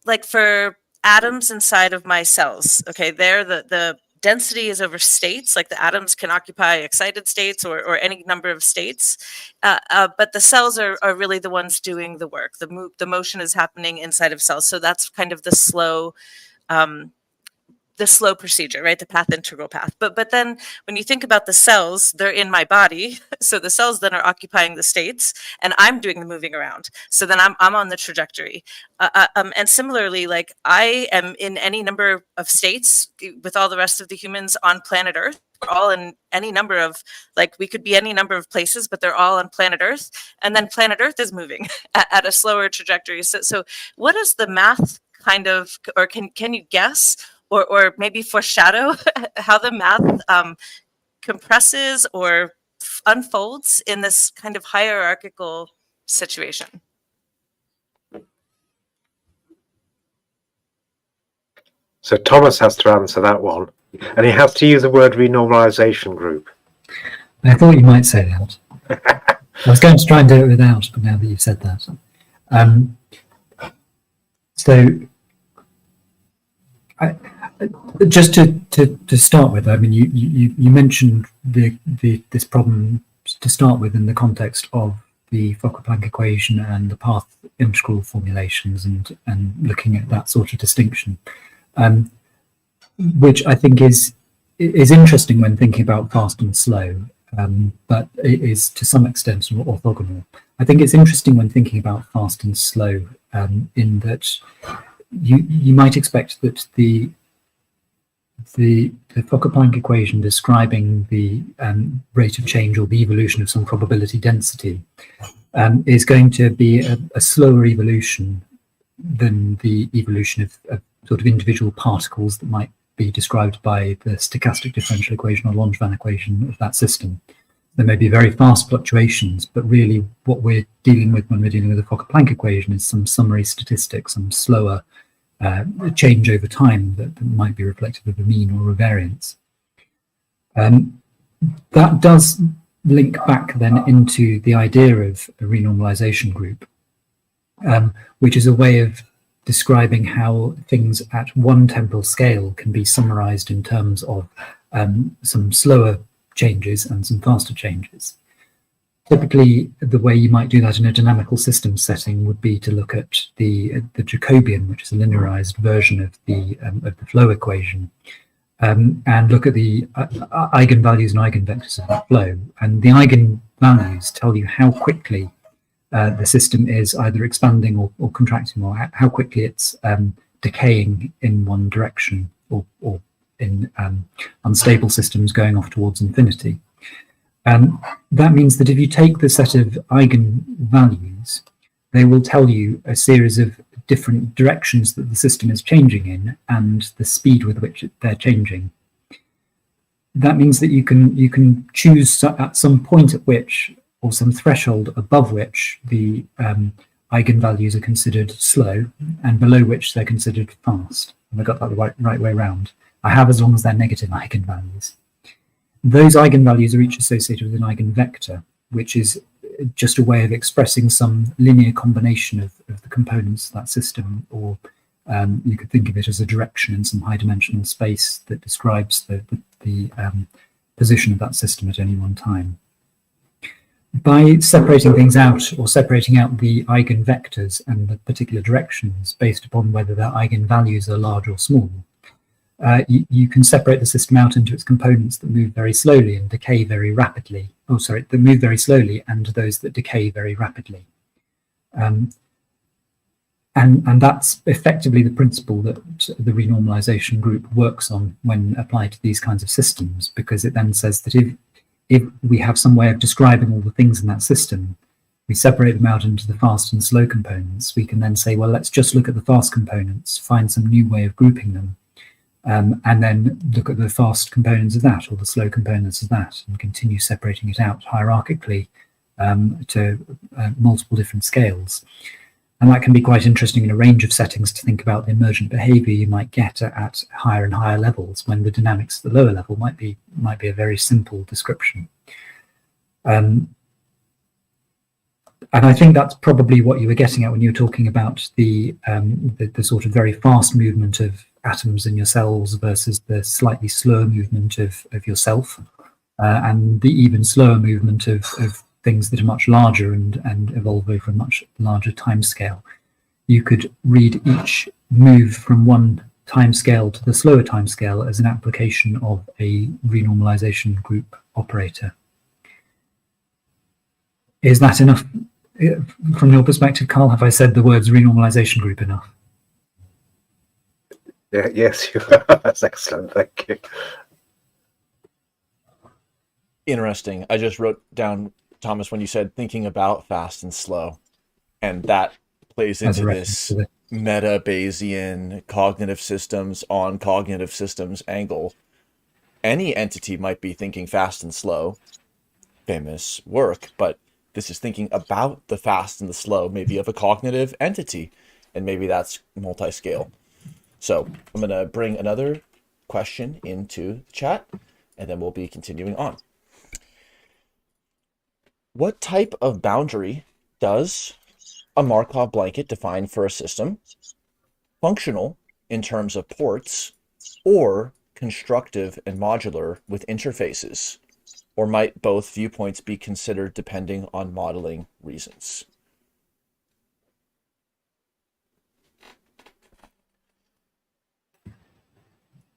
like for atoms inside of my cells. Okay, there the density is over states, like the atoms can occupy excited states or any number of states, but the cells are really the ones doing the work. The motion is happening inside of cells, so that's kind of the slow procedure, right? The path integral path. But then when you think about the cells, they're in my body. So the cells then are occupying the states, and I'm doing the moving around. So then I'm on the trajectory. And similarly, like I am in any number of states with all the rest of the humans on planet Earth. We're all in any number of, like we could be any number of places, but they're all on planet Earth. And then planet Earth is moving at a slower trajectory. So what is the math kind of, or can you guess or maybe foreshadow how the math compresses or unfolds in this kind of hierarchical situation? So Thomas has to answer that one, and he has to use the word renormalization group. I thought you might say that. I was going to try and do it without, but now that you've said that. Just to start with, I mean, you mentioned this problem to start with in the context of the Fokker-Planck equation and the path integral formulations and looking at that sort of distinction, which I think is interesting when thinking about fast and slow, but it is to some extent orthogonal. I think it's interesting when thinking about fast and slow, in that you might expect that the Fokker-Planck equation describing the rate of change or the evolution of some probability density is going to be a slower evolution than the evolution of sort of individual particles that might be described by the stochastic differential equation or Langevin equation of that system. There may be very fast fluctuations, but really what we're dealing with when we're dealing with the Fokker-Planck equation is some summary statistics, some slower change over time that might be reflective of a mean or a variance. That does link back then into the idea of a renormalization group, which is a way of describing how things at one temporal scale can be summarized in terms of some slower changes and some faster changes. Typically, the way you might do that in a dynamical system setting would be to look at the Jacobian, which is a linearized version of the flow equation, and look at the eigenvalues and eigenvectors of that flow. And the eigenvalues tell you how quickly the system is either expanding or contracting, or how quickly it's decaying in one direction, or in unstable systems going off towards infinity. That means that if you take the set of eigenvalues, they will tell you a series of different directions that the system is changing in and the speed with which they're changing. That means that you can choose at some point at which, or some threshold above which, the eigenvalues are considered slow and below which they're considered fast. Have I got that the right way around? I have, as long as they're negative eigenvalues. Those eigenvalues are each associated with an eigenvector, which is just a way of expressing some linear combination of the components of that system, or you could think of it as a direction in some high-dimensional space that describes the position of that system at any one time. By separating things out, or separating out the eigenvectors and the particular directions based upon whether their eigenvalues are large or small, you can separate the system out into its components that move very slowly and decay very rapidly. That move very slowly, and those that decay very rapidly. And that's effectively the principle that the renormalization group works on when applied to these kinds of systems, because it then says that if we have some way of describing all the things in that system, we separate them out into the fast and slow components, we can then say, well, let's just look at the fast components, find some new way of grouping them, and then look at the fast components of that, or the slow components of that, and continue separating it out hierarchically to multiple different scales. And that can be quite interesting in a range of settings to think about the emergent behavior you might get at higher and higher levels, when the dynamics at the lower level might be a very simple description. And I think that's probably what you were getting at when you were talking about the sort of very fast movement of atoms in your cells versus the slightly slower movement of yourself, and the even slower movement of things that are much larger and evolve over a much larger time scale. You could read each move from one time scale to the slower time scale as an application of a renormalization group operator. Is that enough from your perspective, Karl? Have I said the words renormalization group enough? Yeah, yes, that's excellent. Thank you. Interesting. I just wrote down, Thomas, when you said thinking about fast and slow, and that plays into this meta Bayesian cognitive systems on cognitive systems angle. Any entity might be thinking fast and slow, famous work, but this is thinking about the fast and the slow, maybe of a cognitive entity, and maybe that's multi-scale. So I'm going to bring another question into the chat, and then we'll be continuing on. What type of boundary does a Markov blanket define for a system? Functional in terms of ports, or constructive and modular with interfaces? Or might both viewpoints be considered depending on modeling reasons?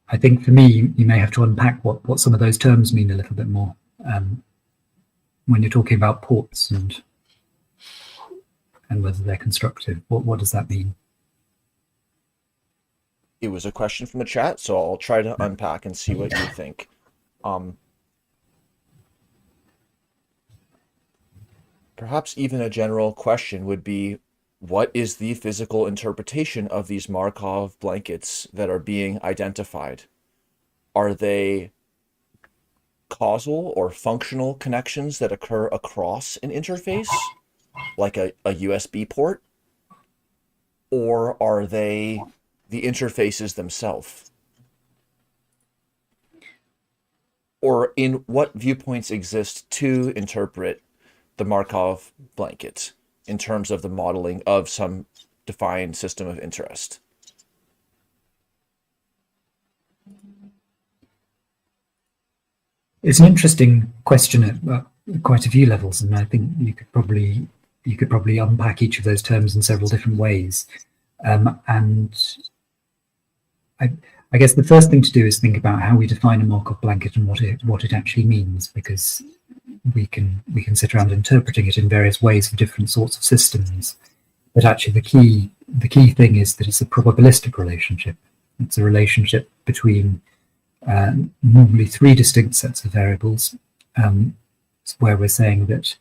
I think for me, you may have to unpack what some of those terms mean a little bit more. When you're talking about ports and whether they're constructive, what does that mean? It was a question from the chat, so I'll try to unpack and see what you think. Perhaps even a general question would be, what is the physical interpretation of these Markov blankets that are being identified? Are they causal or functional connections that occur across an interface, like a USB port? Or are they the interfaces themselves? Or in what viewpoints exist to interpret the Markov blanket in terms of the modeling of some defined system of interest? It's an interesting question at quite a few levels, and I think you could probably unpack each of those terms in several different ways. And I guess the first thing to do is think about how we define a Markov blanket and what it actually means, because we can sit around interpreting it in various ways for different sorts of systems. But actually, the key thing is that it's a probabilistic relationship. It's a relationship between normally three distinct sets of variables, where we're saying that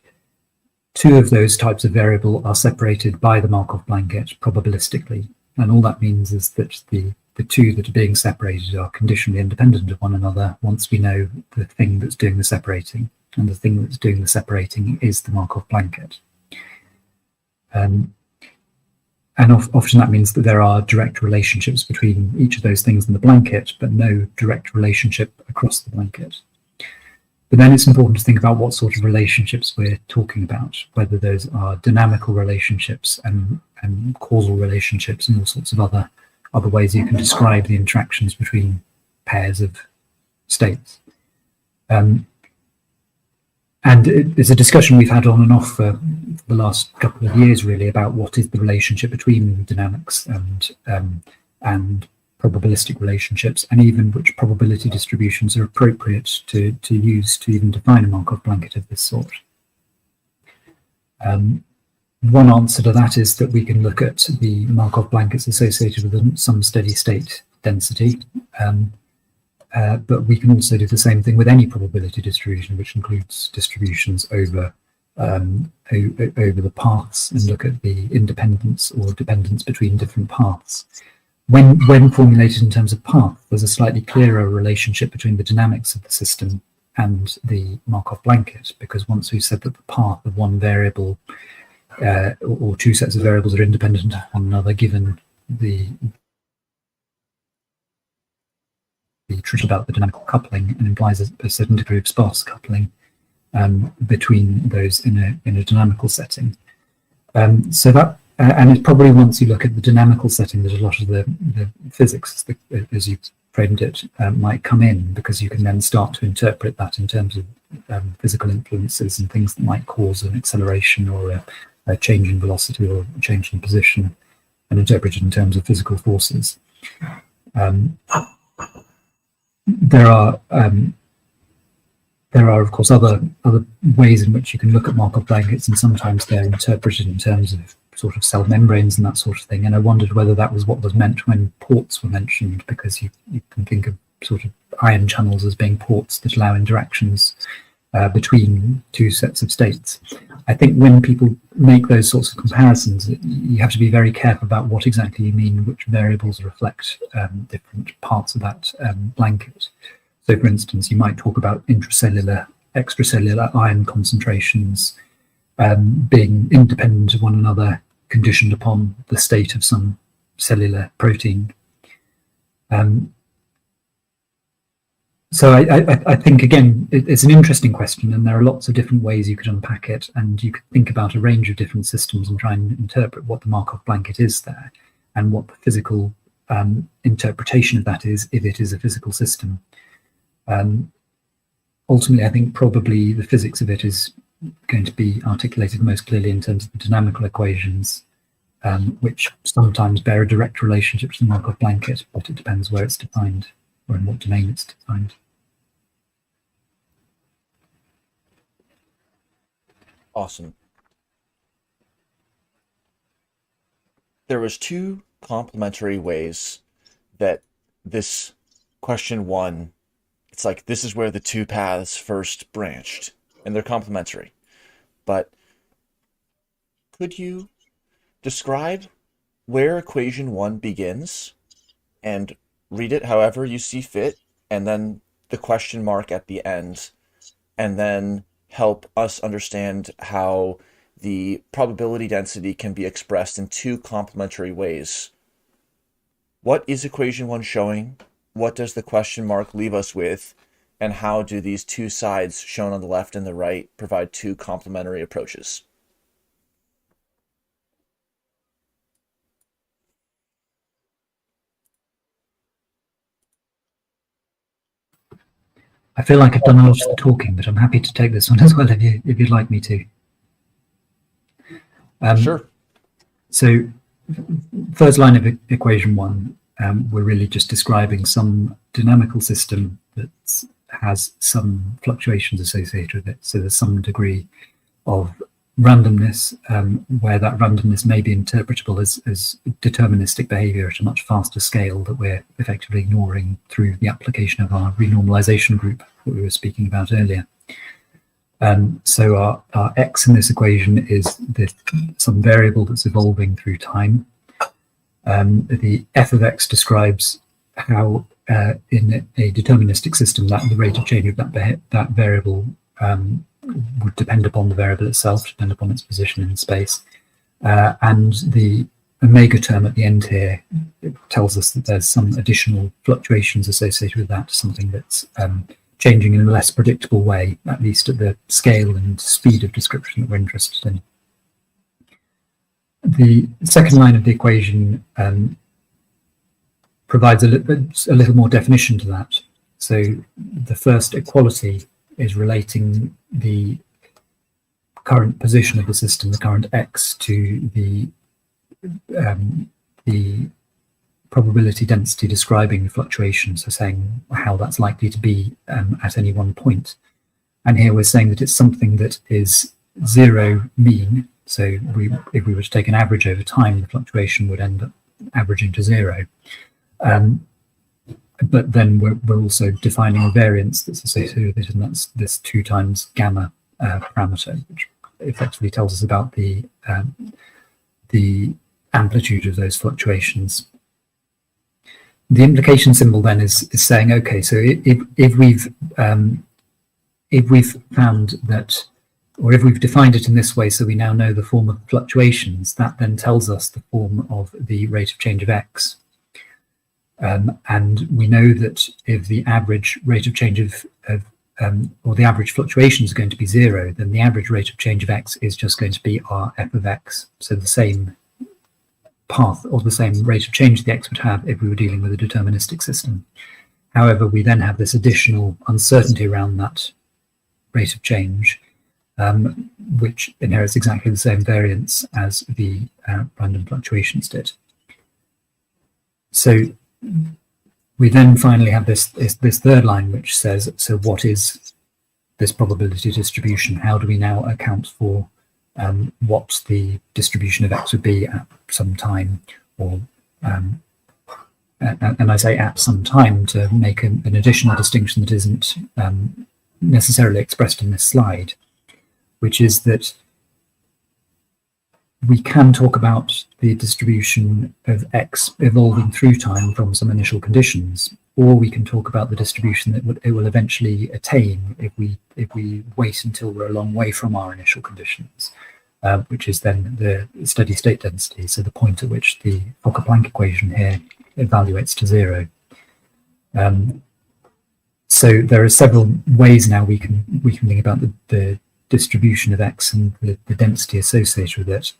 two of those types of variable are separated by the Markov blanket probabilistically. And all that means is that the two that are being separated are conditionally independent of one another once we know the thing that's doing the separating. And the thing that's doing the separating is the Markov blanket. And often that means that there are direct relationships between each of those things in the blanket, but no direct relationship across the blanket. But then it's important to think about what sort of relationships we're talking about, whether those are dynamical relationships and causal relationships and all sorts of other ways you can describe the interactions between pairs of states. And it's a discussion we've had on and off for the last couple of years, really, about what is the relationship between dynamics and probabilistic relationships, and even which probability distributions are appropriate to use to even define a Markov blanket of this sort. One answer to that is that we can look at the Markov blankets associated with some steady state density. But we can also do the same thing with any probability distribution, which includes distributions over the paths, and look at the independence or dependence between different paths. When formulated in terms of path, there's a slightly clearer relationship between the dynamics of the system and the Markov blanket, because once we've said that the path of one variable or two sets of variables are independent of one another, given the tradition about the dynamical coupling, and implies a certain degree of sparse coupling between those in a dynamical setting. So that, and it's probably once you look at the dynamical setting that a lot of the physics, as you framed it, might come in, because you can then start to interpret that in terms of physical influences and things that might cause an acceleration or a change in velocity or a change in position, and interpret it in terms of physical forces. There are of course other ways in which you can look at Markov blankets, and sometimes they're interpreted in terms of sort of cell membranes and that sort of thing. And I wondered whether that was what was meant when ports were mentioned, because you can think of sort of ion channels as being ports that allow interactions between two sets of states. I think when people make those sorts of comparisons, you have to be very careful about what exactly you mean, which variables reflect different parts of that blanket. So, for instance, you might talk about intracellular, extracellular ion concentrations being independent of one another, conditioned upon the state of some cellular protein. So I think, again, it's an interesting question, and there are lots of different ways you could unpack it, and you could think about a range of different systems and try and interpret what the Markov blanket is there, and what the physical interpretation of that is, if it is a physical system. Ultimately, I think probably the physics of it is going to be articulated most clearly in terms of the dynamical equations, which sometimes bear a direct relationship to the Markov blanket, but it depends where it's defined, or in what domain it's defined. Awesome. There was two complementary ways that this question one, it's like this is where the two paths first branched, and they're complementary. But could you describe where equation one begins and read it however you see fit, and then the question mark at the end, and then help us understand how the probability density can be expressed in two complementary ways? What is equation one showing? What does the question mark leave us with? And how do these two sides shown on the left and the right provide two complementary approaches? I feel like I've done a lot of the talking, but I'm happy to take this one as well if you'd like me to. Sure. So, first line of equation one, we're really just describing some dynamical system that has some fluctuations associated with it. So there's some degree of randomness, where that randomness may be interpretable as deterministic behavior at a much faster scale that we're effectively ignoring through the application of our renormalization group that we were speaking about earlier. So our x in this equation is some variable that's evolving through time. The f of x describes how in a deterministic system that the rate of change of that variable would depend upon the variable itself, depend upon its position in space. And the omega term at the end here, it tells us that there's some additional fluctuations associated with that, something that's changing in a less predictable way, at least at the scale and speed of description that we're interested in. The second line of the equation provides a little more definition to that. So the first equality is relating the current position of the system, the current x, to the probability density describing the fluctuation, so saying how that's likely to be at any one point. And here we're saying that it's something that is zero mean. So if we were to take an average over time, the fluctuation would end up averaging to zero. But then we're also defining a variance that's associated with it, and that's this 2 times gamma parameter, which effectively tells us about the amplitude of those fluctuations. The implication symbol then is saying, okay, so if we've found that or if we've defined it in this way, so we now know the form of fluctuations, that then tells us the form of the rate of change of x. And we know that if the average rate of change or the average fluctuation is going to be 0, then the average rate of change of x is just going to be our f of x. So the same path or the same rate of change the x would have if we were dealing with a deterministic system. However, we then have this additional uncertainty around that rate of change, which inherits exactly the same variance as the random fluctuations did. So we then finally have this third line, which says, so what is this probability distribution? How do we now account for what the distribution of x would be at some time, or and I say at some time to make an additional distinction that isn't necessarily expressed in this slide, which is that we can talk about the distribution of x evolving through time from some initial conditions, or we can talk about the distribution that it will eventually attain if we wait until we're a long way from our initial conditions, which is then the steady state density, so the point at which the Fokker-Planck equation here evaluates to 0. So there are several ways now we can think about the distribution of x and the density associated with it.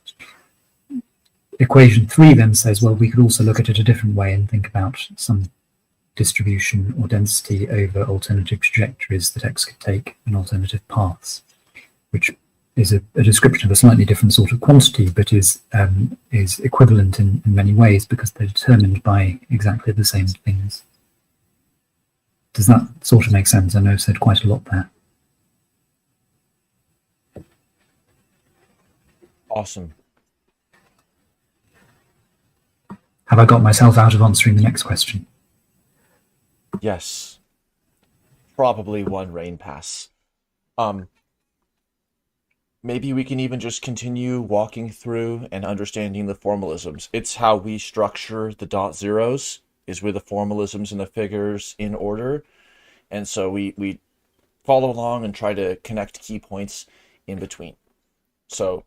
Equation 3 then says, well, we could also look at it a different way and think about some distribution or density over alternative trajectories that x could take in alternative paths, which is a description of a slightly different sort of quantity, but is equivalent in many ways because they're determined by exactly the same things. Does that sort of make sense? I know I've said quite a lot there. Awesome. Have I got myself out of answering the next question? Yes. Probably one rain pass. Maybe we can even just continue walking through and understanding the formalisms. It's how we structure the dot zeros, is with the formalisms and the figures in order. And so we follow along and try to connect key points in between. So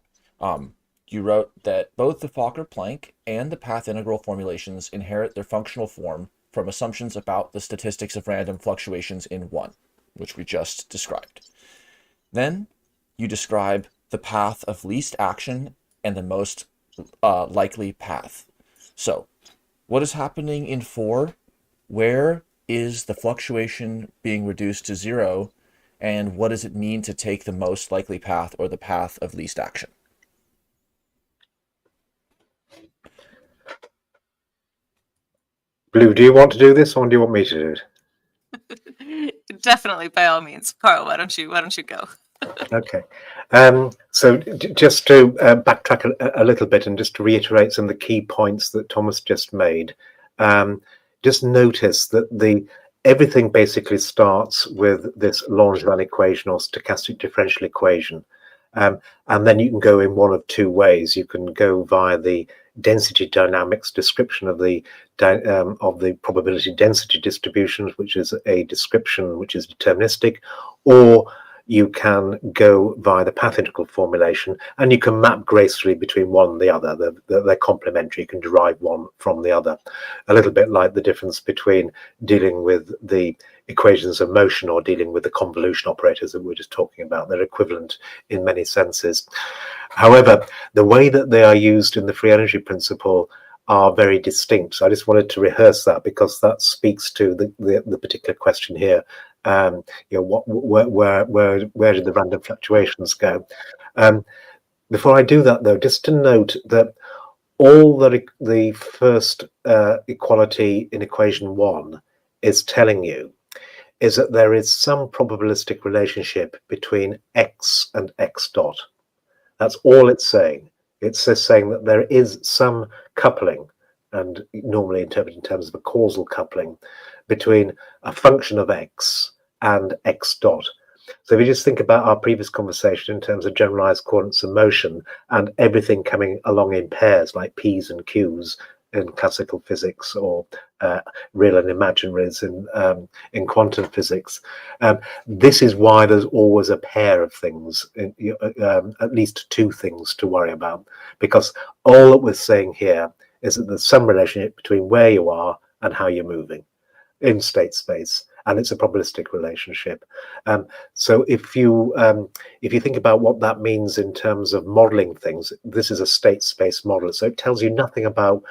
you wrote that both the Fokker-Planck and the path integral formulations inherit their functional form from assumptions about the statistics of random fluctuations in 1, which we just described. Then you describe the path of least action and the most likely path. So what is happening in 4? Where is the fluctuation being reduced to 0? And what does it mean to take the most likely path or the path of least action? Blue, do you want to do this or do you want me to do it? Definitely, by all means. Karl, why don't you go? Okay. So just to backtrack a little bit and just to reiterate some of the key points that Thomas just made, just notice that everything basically starts with this Langevin equation or stochastic differential equation. And then you can go in one of two ways. You can go via the density dynamics description of the probability density distributions, which is a description which is deterministic, or you can go via the path integral formulation, and you can map gracefully between one and the other. They're complementary. You can derive one from the other. A little bit like the difference between dealing with the equations of motion or dealing with the convolution operators that we were just talking about. They're equivalent in many senses. However, the way that they are used in the free energy principle are very distinct. So I just wanted to rehearse that because that speaks to the particular question here. Where did the random fluctuations go? Before I do that, though, just to note that all that the first equality in equation 1 is telling you is that there is some probabilistic relationship between x and x dot. That's all it's saying. It's just saying that there is some coupling, and normally interpreted in terms of a causal coupling, between a function of x and x dot. So if you just think about our previous conversation in terms of generalized coordinates of motion and everything coming along in pairs like p's and q's, in classical physics, or real and imaginaries in quantum physics. This is why there's always a pair of things, at least two things to worry about, because all that we're saying here is that there's some relationship between where you are and how you're moving in state space, and it's a probabilistic relationship. So if you think about what that means in terms of modeling things, this is a state space model, so it tells you nothing about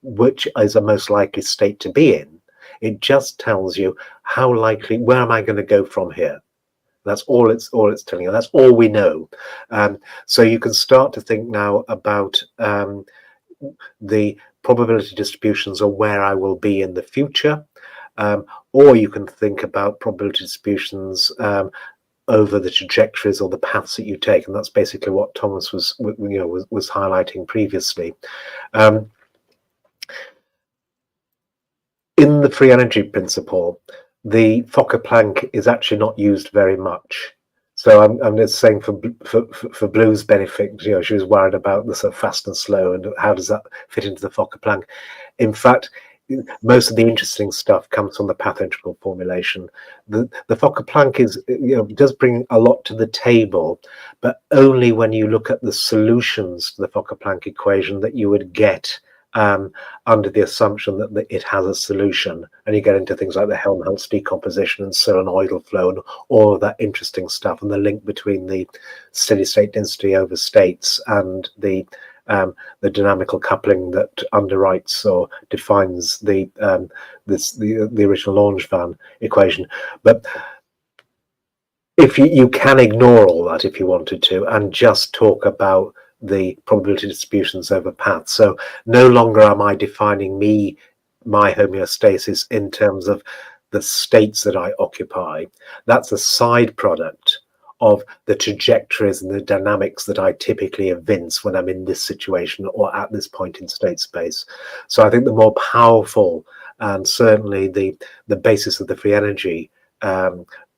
which is a most likely state to be in. It just tells you how likely, where am I going to go from here? That's all it's telling you. That's all we know. So you can start to think now about the probability distributions or where I will be in the future, or you can think about probability distributions over the trajectories or the paths that you take, and that's basically what Thomas was highlighting previously. In the free energy principle, the Fokker-Planck is actually not used very much. So I'm just saying for Blue's benefit, she was worried about the sort of fast and slow and how does that fit into the Fokker-Planck. In fact, most of the interesting stuff comes from the path integral formulation. The Fokker-Planck does bring a lot to the table, but only when you look at the solutions to the Fokker-Planck equation that you would get under the assumption that it has a solution, and you get into things like the Helmholtz decomposition and solenoidal flow and all of that interesting stuff, and the link between the steady state density over states and the dynamical coupling that underwrites or defines the original Langevin equation. But if you can ignore all that if you wanted to and just talk about the probability distributions over paths. So no longer am I defining my homeostasis in terms of the states that I occupy. That's a side product of the trajectories and the dynamics that I typically evince when I'm in this situation or at this point in state space. So I think the more powerful, and certainly the basis of the free energy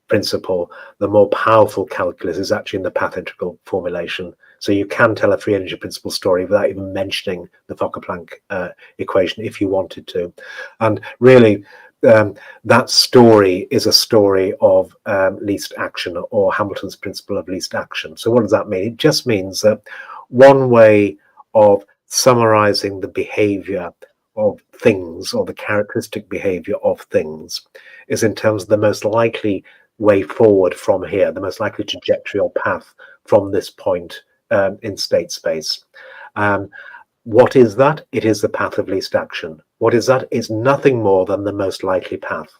principle, the more powerful calculus is actually in the path integral formulation. So you can tell a free energy principle story without even mentioning the Fokker-Planck equation if you wanted to. And really, that story is a story of least action, or Hamilton's principle of least action. So what does that mean? It just means that one way of summarizing the behavior of things, or the characteristic behavior of things, is in terms of the most likely way forward from here, the most likely trajectory or path from this point in state space. What is that? It is the path of least action. What is that? It's nothing more than the most likely path.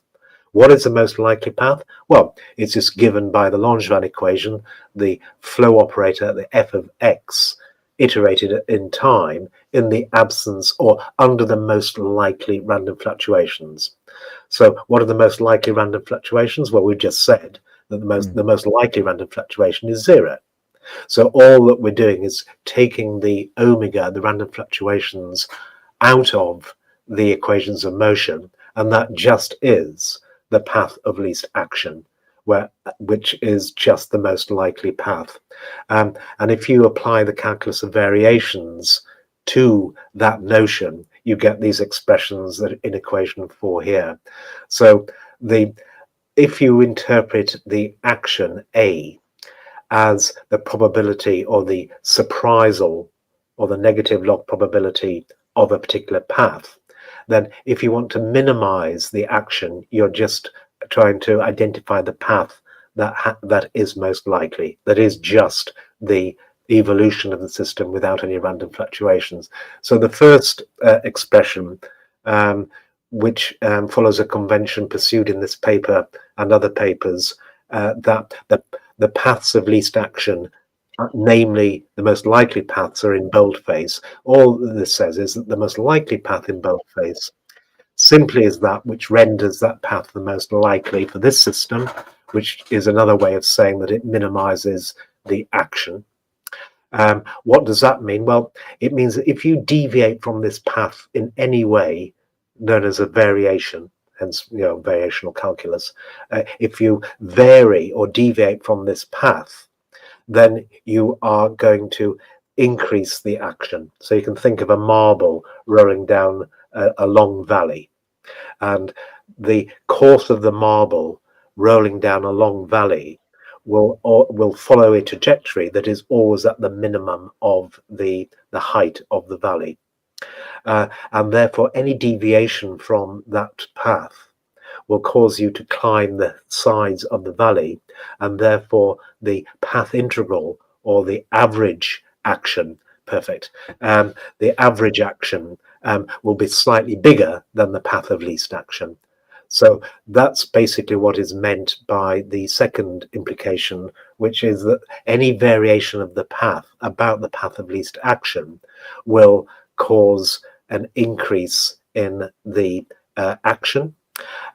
What is the most likely path? Well, it's just given by the Langevin equation, the flow operator, the f of x, iterated in time in the absence or under the most likely random fluctuations. So what are the most likely random fluctuations? Well, we just said that the most likely random fluctuation is 0. So all that we're doing is taking the omega, the random fluctuations, out of the equations of motion, and that just is the path of least action, which is just the most likely path. And if you apply the calculus of variations to that notion, you get these expressions that in equation 4 here. So if you interpret the action A as the probability or the surprisal or the negative log probability of a particular path, then if you want to minimize the action, you're just trying to identify the path that is most likely, that is just the evolution of the system without any random fluctuations. So the first expression, which follows a convention pursued in this paper and other papers, that the paths of least action, namely the most likely paths, are in boldface. All this says is that the most likely path in boldface simply is that which renders that path the most likely for this system, which is another way of saying that it minimizes the action. What does that mean? Well, it means that if you deviate from this path in any way, known as a variation, hence variational calculus, if you vary or deviate from this path, then you are going to increase the action. So you can think of a marble rolling down a long valley, and the course of the marble rolling down a long valley will follow a trajectory that is always at the minimum of the height of the valley, and therefore any deviation from that path will cause you to climb the sides of the valley, and therefore the path integral, or the average action, the average action will be slightly bigger than the path of least action. So that's basically what is meant by the second implication, which is that any variation of the path about the path of least action will cause an increase in the action.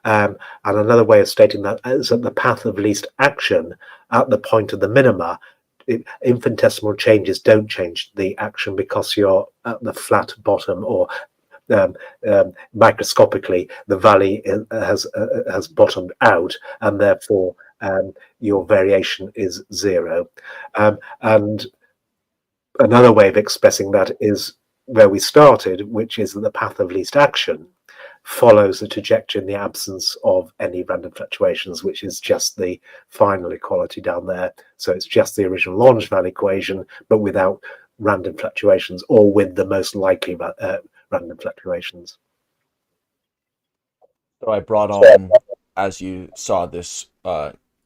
And another way of stating that is that the path of least action at the point of the minima, infinitesimal changes don't change the action because you're at the flat bottom, or microscopically the valley has bottomed out, and therefore your variation is zero. And another way of expressing that is where we started, which is that the path of least action follows the trajectory in the absence of any random fluctuations, which is just the final equality down there. So it's just the original Langevin equation, but without random fluctuations, or with the most likely random fluctuations. So I brought on, as you saw, this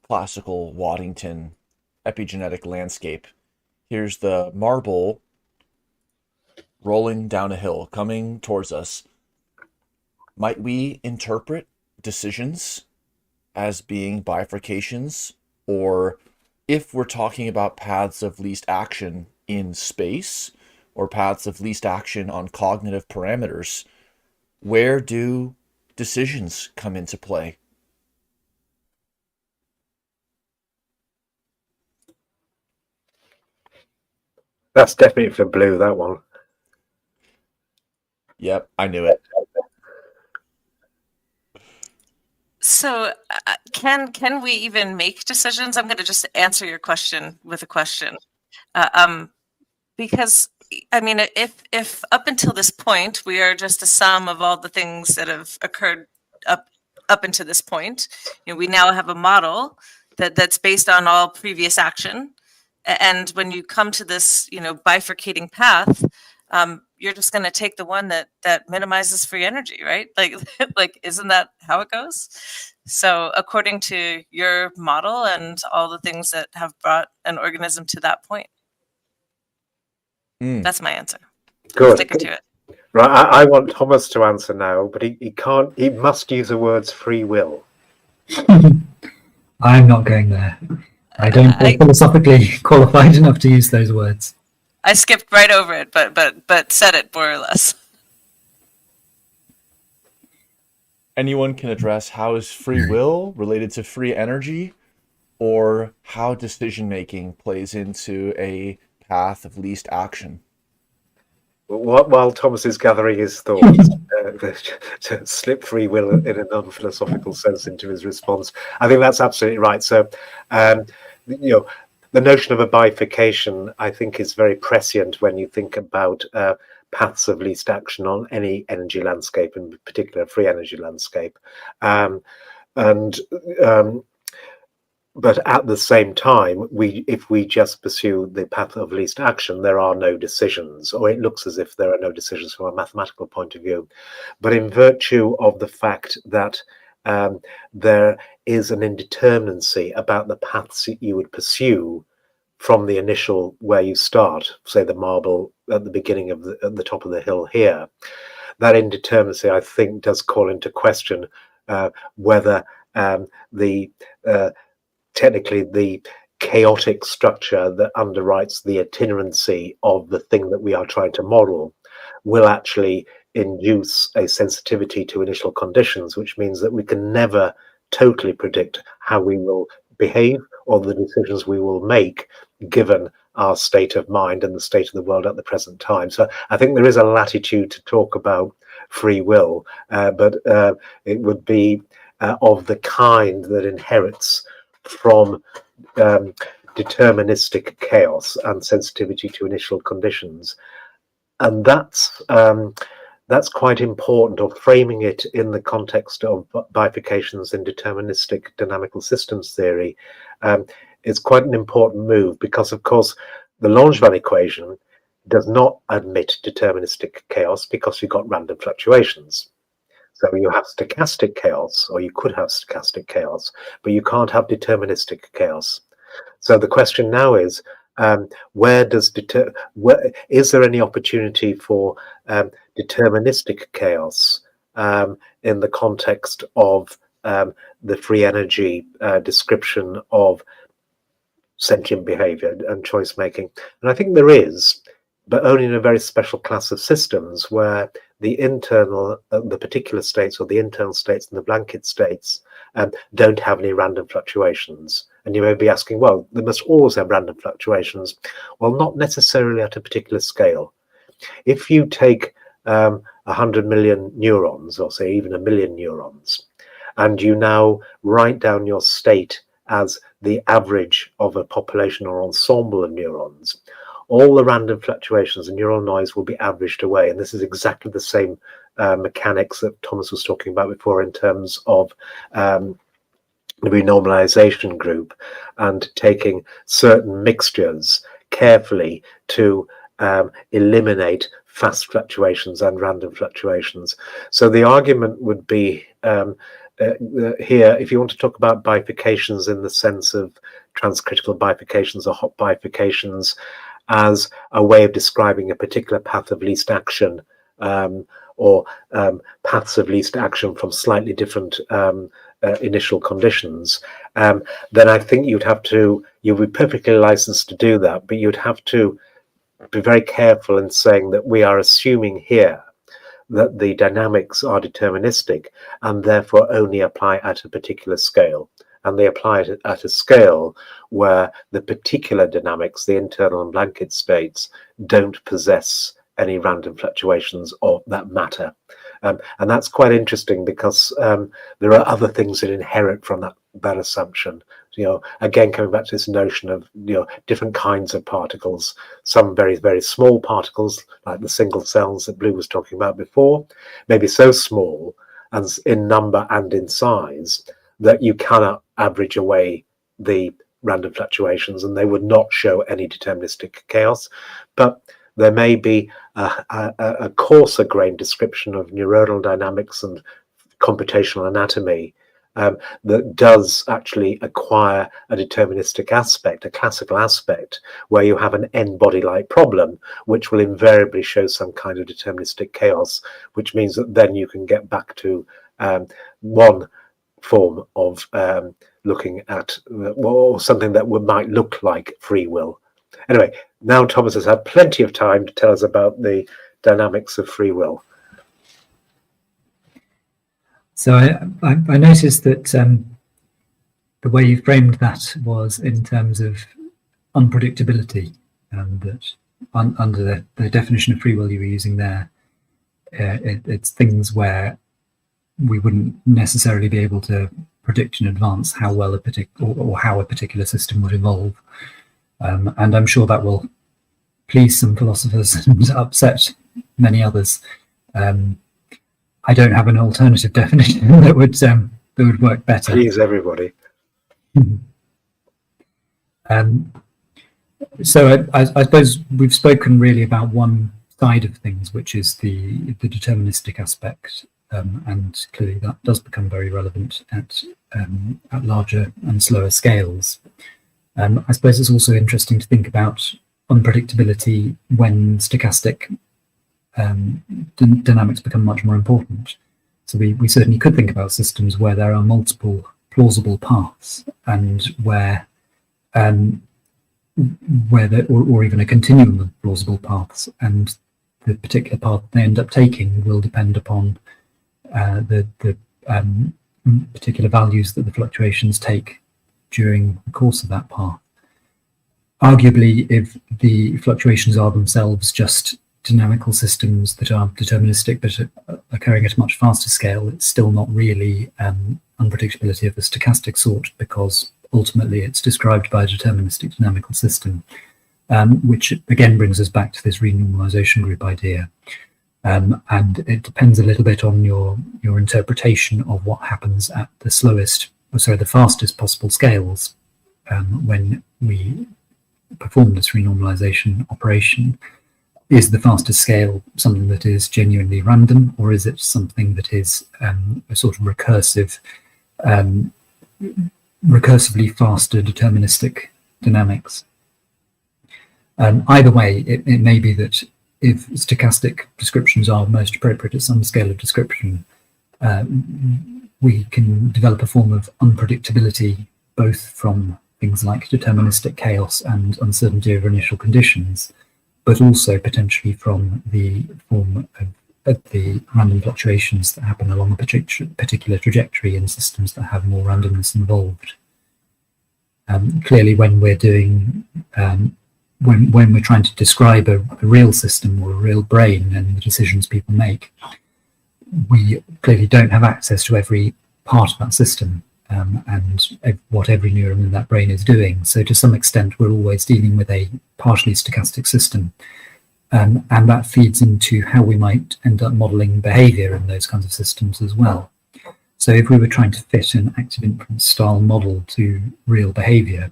classical Waddington epigenetic landscape. Here's the marble rolling down a hill, coming towards us. Might we interpret decisions as being bifurcations? Or if we're talking about paths of least action in space, or paths of least action on cognitive parameters, where do decisions come into play? That's definitely for blue, that one. Yep, I knew it. So can we even make decisions? I'm going to just answer your question with a question. Because, I mean, if up until this point, we are just a sum of all the things that have occurred up until this point, we now have a model that's based on all previous action. And when you come to this, bifurcating path, you're just going to take the one that minimizes free energy, right? Like, isn't that how it goes? So according to your model and all the things that have brought an organism to that point. That's my answer. Good. Sticking to it. Right, I want Thomas to answer now, but he can't. He must use the words free will. I'm not going there. I don't feel philosophically qualified enough to use those words. I skipped right over it, but said it more or less. Anyone can address how is free will related to free energy, or how decision-making plays into a path of least action. While Thomas is gathering his thoughts, to slip free will in a non-philosophical sense into his response, I think that's absolutely right. So, the notion of a bifurcation, I think, is very prescient when you think about paths of least action on any energy landscape, in particular a free energy landscape. But at the same time, if we just pursue the path of least action, there are no decisions, or it looks as if there are no decisions from a mathematical point of view. But in virtue of the fact that there is an indeterminacy about the paths that you would pursue from the initial where you start, say the marble at the beginning of at the top of the hill here, that indeterminacy, I think, does call into question whether technically the chaotic structure that underwrites the itinerancy of the thing that we are trying to model will actually induce a sensitivity to initial conditions, which means that we can never totally predict how we will behave or the decisions we will make given our state of mind and the state of the world at the present time. So I think there is a latitude to talk about free will, but it would be of the kind that inherits from deterministic chaos and sensitivity to initial conditions. And that's quite important, or framing it in the context of bifurcations in deterministic dynamical systems theory is quite an important move, because of course the Langevin equation does not admit deterministic chaos because you've got random fluctuations. So you have stochastic chaos, or you could have stochastic chaos, but you can't have deterministic chaos. So the question now is, is there any opportunity for deterministic chaos in the context of the free energy description of sentient behavior and choice making? And I think there is, but only in a very special class of systems where the internal, the particular states, or the internal states and the blanket states don't have any random fluctuations. And you may be asking, well, they must always have random fluctuations. Well, not necessarily at a particular scale. If you take 100 million neurons, or say even 1 million neurons, and you now write down your state as the average of a population or ensemble of neurons, all the random fluctuations and neural noise will be averaged away. And this is exactly the same mechanics that Thomas was talking about before in terms of the renormalization group, and taking certain mixtures carefully to eliminate fast fluctuations and random fluctuations. So the argument would be here, if you want to talk about bifurcations in the sense of transcritical bifurcations or hot bifurcations as a way of describing a particular path of least action, or paths of least action from slightly different initial conditions, then I think you'd be perfectly licensed to do that, but you'd have to be very careful in saying that we are assuming here that the dynamics are deterministic and therefore only apply at a particular scale. And they apply it at a scale where the particular dynamics, the internal and blanket states, don't possess any random fluctuations of that matter. And that's quite interesting, because there are other things that inherit from that assumption. Again, coming back to this notion of different kinds of particles, some very, very small particles, like the single cells that Blue was talking about before, maybe so small and in number and in size that you cannot average away the random fluctuations, and they would not show any deterministic chaos. But there may be a coarser grained description of neuronal dynamics and computational anatomy that does actually acquire a deterministic aspect, a classical aspect, where you have an n-body-like problem, which will invariably show some kind of deterministic chaos, which means that then you can get back to one form of looking at or something that might look like free will. Anyway, now Thomas has had plenty of time to tell us about the dynamics of free will. So I noticed that the way you framed that was in terms of unpredictability, and that under the definition of free will you were using there, it's things where we wouldn't necessarily be able to predict in advance how well how a particular system would evolve. And I'm sure that will please some philosophers and upset many others. I don't have an alternative definition that would work better. Please everybody. So I suppose we've spoken really about one side of things, which is the deterministic aspect, and clearly that does become very relevant at larger and slower scales. I suppose it's also interesting to think about unpredictability when stochastic dynamics become much more important. So we certainly could think about systems where there are multiple plausible paths, and where or even a continuum of plausible paths, and the particular path they end up taking will depend upon the particular values that the fluctuations take during the course of that path. Arguably, if the fluctuations are themselves just dynamical systems that are deterministic but occurring at a much faster scale, it's still not really unpredictability of the stochastic sort, because ultimately it's described by a deterministic dynamical system, which again brings us back to this renormalization group idea. And it depends a little bit on your interpretation of what happens at the the fastest possible scales when we perform this renormalization operation. Is the fastest scale something that is genuinely random, or is it something that is a sort of recursively faster deterministic dynamics? Either way, it may be that if stochastic descriptions are most appropriate at some scale of description, we can develop a form of unpredictability, both from things like deterministic chaos and uncertainty over initial conditions, but also potentially from the form of the random fluctuations that happen along a particular trajectory in systems that have more randomness involved. Clearly, when we're doing when we're trying to describe a real system or a real brain and the decisions people make, we clearly don't have access to every part of that system and what every neuron in that brain is doing. So to some extent, we're always dealing with a partially stochastic system. And that feeds into how we might end up modeling behavior in those kinds of systems as well. So if we were trying to fit an active inference style model to real behavior,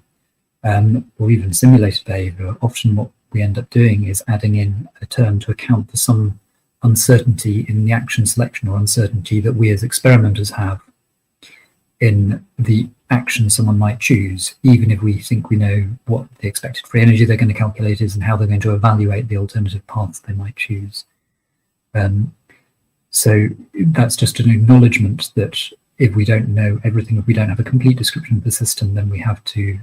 or even simulated behavior, often what we end up doing is adding in a term to account for some uncertainty in the action selection, or uncertainty that we as experimenters have in the action someone might choose, even if we think we know what the expected free energy they're going to calculate is and how they're going to evaluate the alternative paths they might choose. So that's just an acknowledgement that if we don't know everything, if we don't have a complete description of the system, then we have to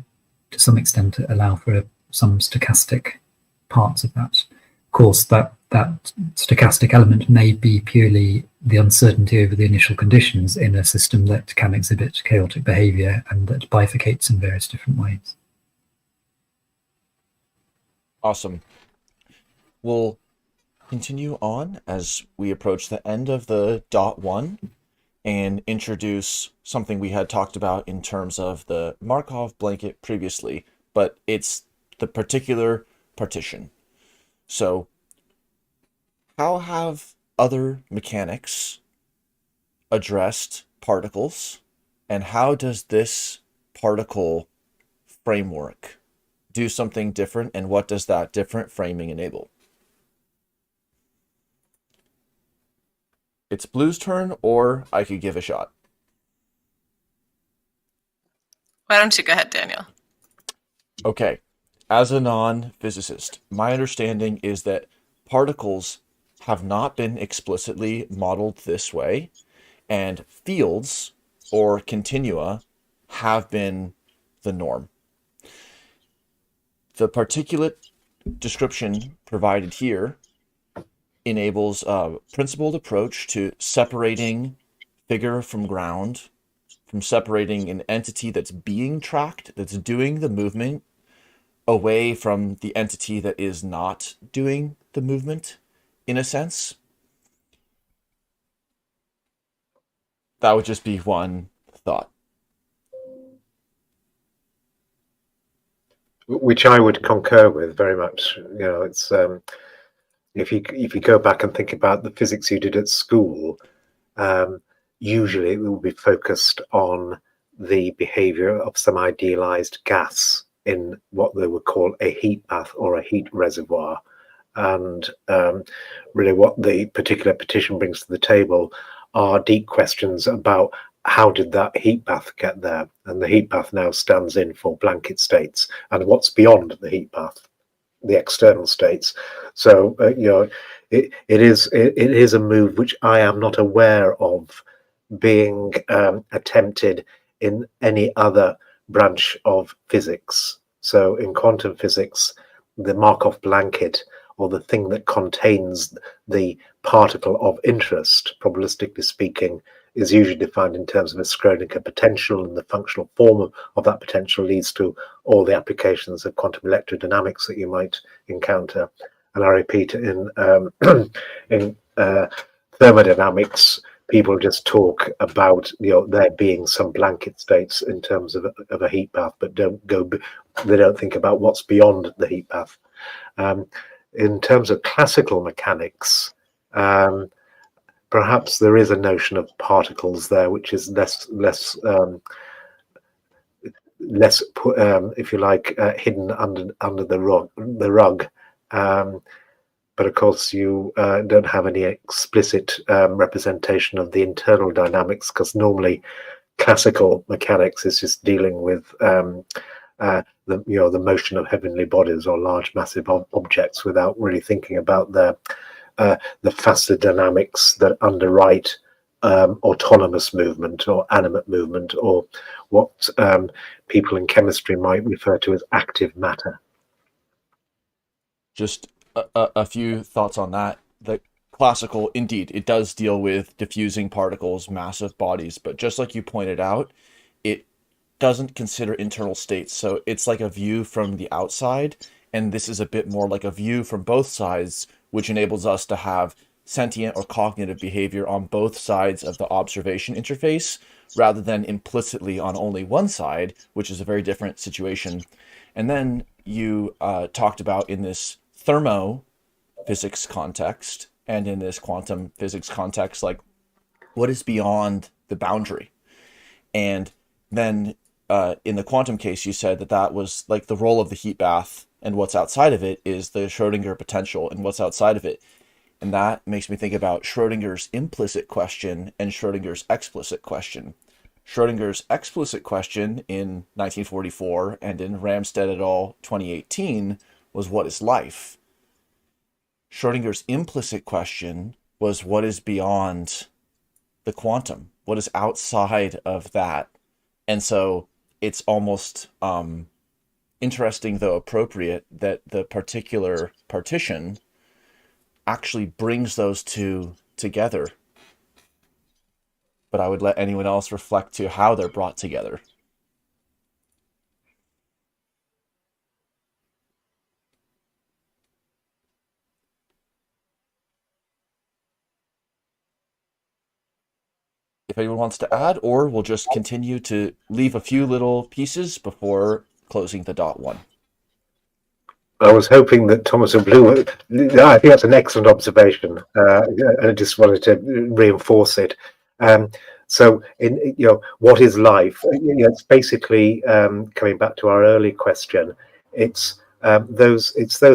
some extent allow for some stochastic parts of that. Of course, that stochastic element may be purely the uncertainty over the initial conditions in a system that can exhibit chaotic behavior and that bifurcates in various different ways. Awesome. We'll continue on as we approach the end of the .1 and introduce something we had talked about in terms of the Markov blanket previously, but it's the particular partition. So how have other mechanics addressed particles, and how does this particle framework do something different, and what does that different framing enable? It's Blue's turn, or I could give a shot. Why don't you go ahead, Daniel? Okay. As a non-physicist, my understanding is that particles have not been explicitly modeled this way, and fields or continua have been the norm. The particulate description provided here enables a principled approach to separating figure from ground, from separating an entity that's being tracked, that's doing the movement, away from the entity that is not doing the movement, in a sense. That would just be one thought. Which I would concur with very much. You know, it's if you go back and think about the physics you did at school, usually it will be focused on the behavior of some idealized gas in what they would call a heat bath or a heat reservoir. And really what the particular petition brings to the table are deep questions about how did that heat bath get there? And the heat bath now stands in for blanket states and what's beyond the heat bath, the external states. So you know, it is a move which I am not aware of being attempted in any other branch of physics. So in quantum physics, the Markov blanket, or the thing that contains the particle of interest, probabilistically speaking, is usually defined in terms of a Schrödinger potential, and the functional form of that potential leads to all the applications of quantum electrodynamics that you might encounter. And I repeat, in thermodynamics, people just talk about there being some blanket states in terms of a heat bath, but they don't think about what's beyond the heat bath. In terms of classical mechanics, perhaps there is a notion of particles there, which is less if you like, hidden under the rug. But of course, you don't have any explicit representation of the internal dynamics, because normally classical mechanics is just dealing with the motion of heavenly bodies or large massive objects, without really thinking about the faster dynamics that underwrite autonomous movement or animate movement, or what people in chemistry might refer to as active matter. Just a few thoughts on that. The classical, indeed, it does deal with diffusing particles, massive bodies, but just like you pointed out, it doesn't consider internal states. So it's like a view from the outside, and this is a bit more like a view from both sides, which enables us to have sentient or cognitive behavior on both sides of the observation interface, rather than implicitly on only one side, which is a very different situation. And then you talked about in this thermophysics context and in this quantum physics context, like what is beyond the boundary. And then in the quantum case, you said that was like the role of the heat bath, and what's outside of it is the Schrodinger potential, and what's outside of it. And that makes me think about Schrodinger's implicit question and Schrodinger's explicit question. Schrodinger's explicit question in 1944 and in Ramstead et al. 2018 was, what is life? Schrodinger's implicit question was, what is beyond the quantum? What is outside of that? And so it's almost interesting, though appropriate, that the particular partition actually brings those two together. But I would let anyone else reflect to how they're brought together. If anyone wants to add, or we'll just continue to leave a few little pieces before closing the dot one. I was hoping that Thomas and Blue, I think that's an excellent observation. I just wanted to reinforce it. So, what is life? It's basically coming back to our early question. It's those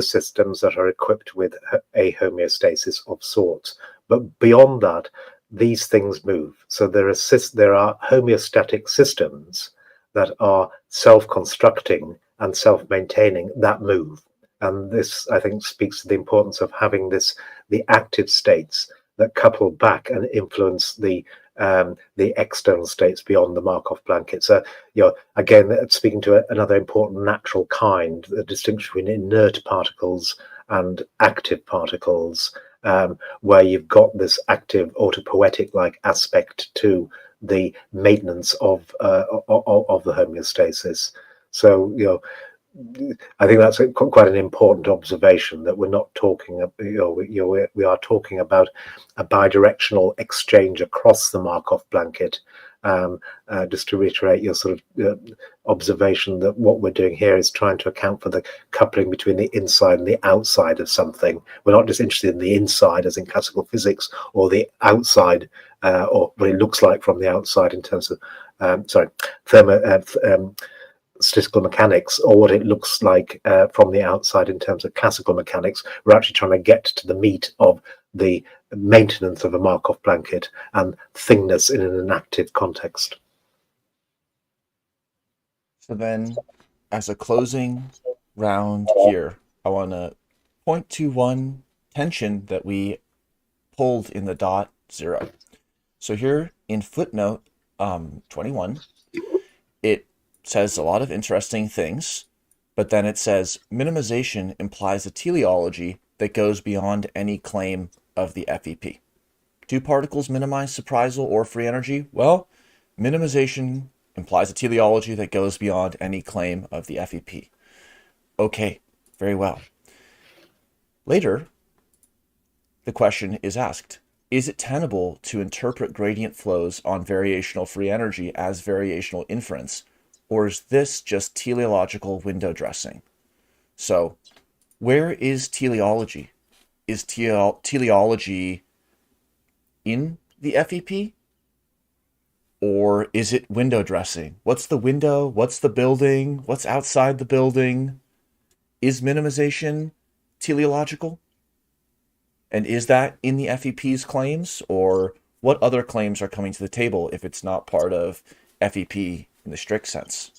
systems that are equipped with a homeostasis of sorts. But beyond that, these things move. So there are homeostatic systems that are self-constructing and self-maintaining that move. And this, I think, speaks to the importance of having the active states that couple back and influence the external states beyond the Markov blanket. So, again, speaking to another important natural kind, the distinction between inert particles and active particles, where you've got this active autopoietic-like aspect to the maintenance of the homeostasis. So, I think that's quite an important observation, that we're not talking, we are talking about a bidirectional exchange across the Markov blanket. Just to reiterate your sort of observation that what we're doing here is trying to account for the coupling between the inside and the outside of something. We're not just interested in the inside, as in classical physics, or the outside, or what it looks like from the outside in terms of, statistical mechanics, or what it looks like from the outside in terms of classical mechanics. We're actually trying to get to the meat of the maintenance of a Markov blanket and thingness in an active context. So then, as a closing round here, I want to point to one tension that we pulled in the dot 0. So here in footnote 21, it says a lot of interesting things, but then it says minimization implies a teleology that goes beyond any claim of the FEP. Do particles minimize surprisal or free energy? Well, minimization implies a teleology that goes beyond any claim of the FEP. Okay, very well. Later, the question is asked, is it tenable to interpret gradient flows on variational free energy as variational inference, or is this just teleological window dressing? So where is teleology? Is teleology in the FEP? Or is it window dressing? What's the window? What's the building? What's outside the building? Is minimization teleological? And is that in the FEP's claims? Or what other claims are coming to the table if it's not part of FEP in the strict sense?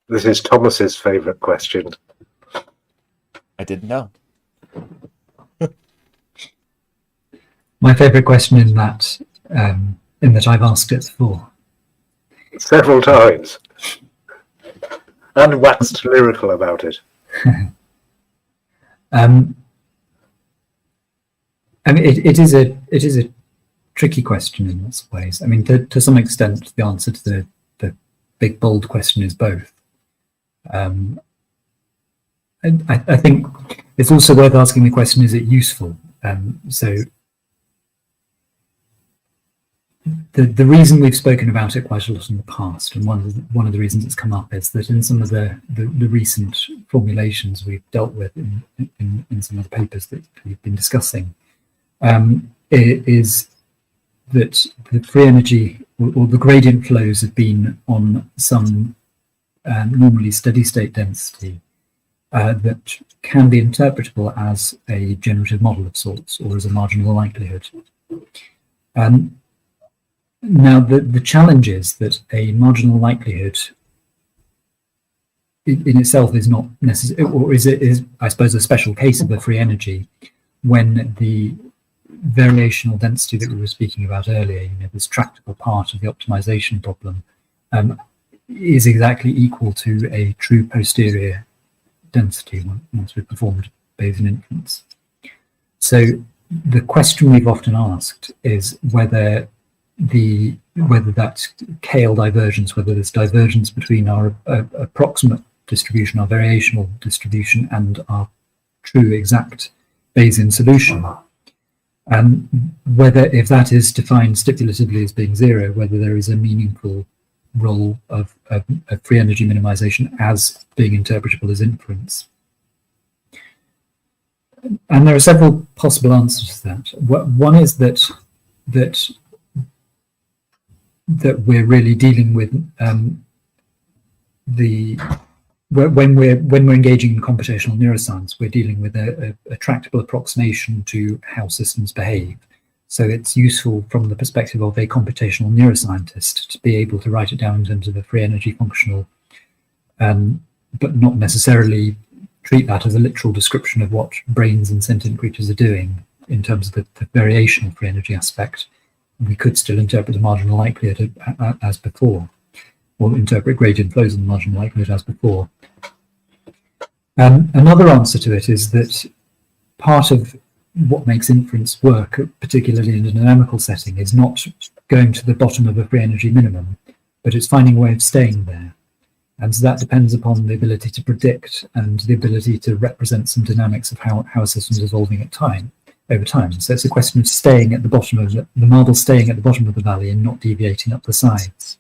This is Thomas's favourite question. I didn't know. My favourite question in that I've asked it before. Several times. And waxed lyrical about it. I mean, it is a tricky question in lots of ways. I mean, to some extent, the answer to the big bold question is both. And I think it's also worth asking the question: is it useful? So the reason we've spoken about it quite a lot in the past, and one of the reasons it's come up, is that in some of the recent formulations we've dealt with in some of the papers that we've been discussing, is that the free energy or the gradient flows have been on some normally steady state density that can be interpretable as a generative model of sorts or as a marginal likelihood. Now, the challenge is that a marginal likelihood in itself is not necessary, or is I suppose a special case of the free energy, when the variational density that we were speaking about earlier, this tractable part of the optimization problem, is exactly equal to a true posterior density once we've performed Bayesian inference. So the question we've often asked is whether that Kale divergence, whether there's divergence between our approximate distribution, our variational distribution, and our true exact Bayesian solution, and whether, if that is defined stipulatively as being zero, whether there is a meaningful role of free energy minimization as being interpretable as inference. And there are several possible answers to that. One is that we're really dealing with when we're engaging in computational neuroscience, we're dealing with a tractable approximation to how systems behave. So it's useful from the perspective of a computational neuroscientist to be able to write it down in terms of a free energy functional, but not necessarily treat that as a literal description of what brains and sentient creatures are doing in terms of the variational free energy aspect. We could still interpret the marginal likelihood as before, or interpret gradient flows in the marginal likelihood as before. Another answer to it is that part of what makes inference work, particularly in a dynamical setting, is not going to the bottom of a free energy minimum, but it's finding a way of staying there. And so that depends upon the ability to predict and the ability to represent some dynamics of how a system is evolving over time. So it's a question of staying at the bottom of the marble, staying at the bottom of the valley and not deviating up the sides.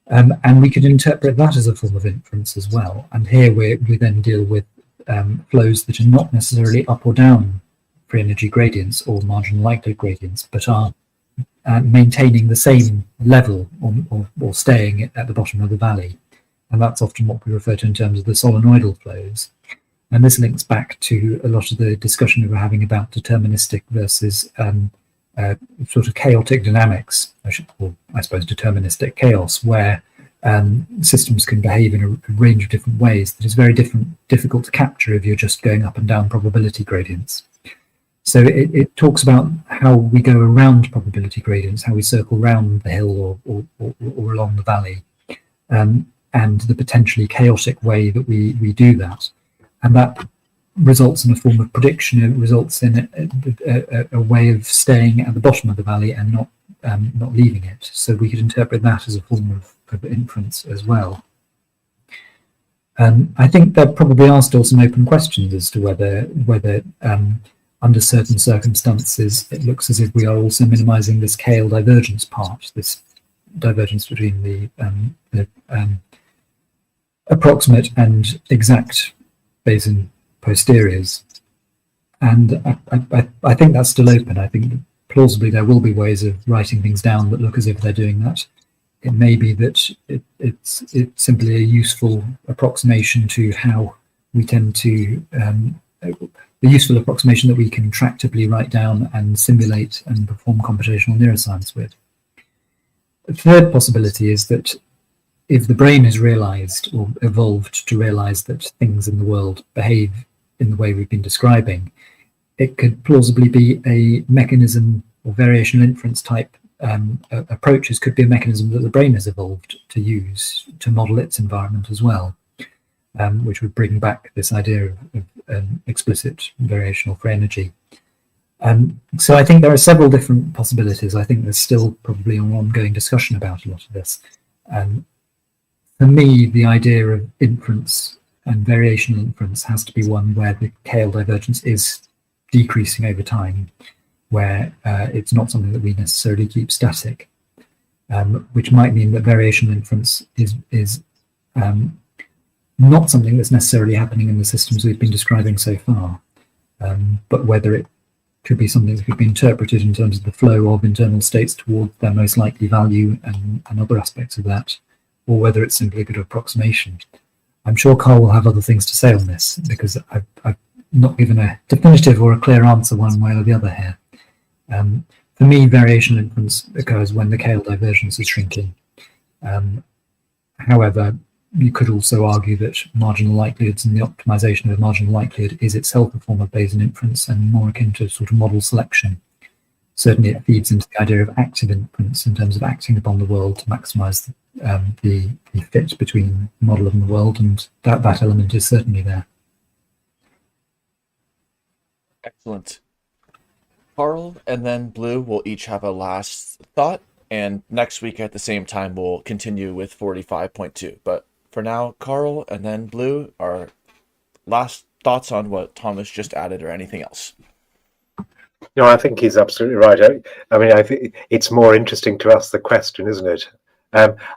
And we could interpret that as a form of inference as well. And here we then deal with flows that are not necessarily up or down free energy gradients or marginal likelihood gradients, but are maintaining the same level or staying at the bottom of the valley. And that's often what we refer to in terms of the solenoidal flows. And this links back to a lot of the discussion we were having about deterministic versus sort of chaotic dynamics, or I suppose deterministic chaos, where systems can behave in a range of different ways that is very difficult to capture if you're just going up and down probability gradients. So it talks about how we go around probability gradients, how we circle around the hill or along the valley, and the potentially chaotic way that we do that. And that results in a form of prediction. It results in a way of staying at the bottom of the valley and not leaving it. So we could interpret that as a form of inference as well. I think there probably are still some open questions as to whether under certain circumstances it looks as if we are also minimizing this KL divergence part, this divergence between the approximate and exact Bayesian posteriors. And I think that's still open. I think plausibly there will be ways of writing things down that look as if they're doing that. It may be that it's simply a useful approximation to how we tend to, the useful approximation that we can tractably write down and simulate and perform computational neuroscience with. The third possibility is that if the brain has realized or evolved to realize that things in the world behave in the way we've been describing, it could plausibly be a mechanism or variational inference type approaches could be a mechanism that the brain has evolved to use to model its environment as well, which would bring back this idea of explicit variational free energy. So I think there are several different possibilities. I think there's still probably an ongoing discussion about a lot of this. For me, the idea of inference and variational inference has to be one where the KL divergence is decreasing over time, where it's not something that we necessarily keep static, which might mean that variational inference is not something that's necessarily happening in the systems we've been describing so far, but whether it could be something that could be interpreted in terms of the flow of internal states towards their most likely value and other aspects of that, or whether it's simply a good approximation. I'm sure Karl will have other things to say on this, because I've not given a definitive or a clear answer one way or the other here. For me, variational inference occurs when the KL divergence is shrinking. However, you could also argue that marginal likelihoods and the optimization of marginal likelihood is itself a form of Bayesian inference and more akin to sort of model selection. Certainly it feeds into the idea of active inference in terms of acting upon the world to maximize the fit between the model and the world, and that element is certainly there. Excellent. Karl and then Blue will each have a last thought, and next week at the same time we'll continue with 45.2. But for now, Karl and then Blue, our last thoughts on what Thomas just added or anything else. No, I think he's absolutely right. I mean, I think it's more interesting to ask the question, isn't it?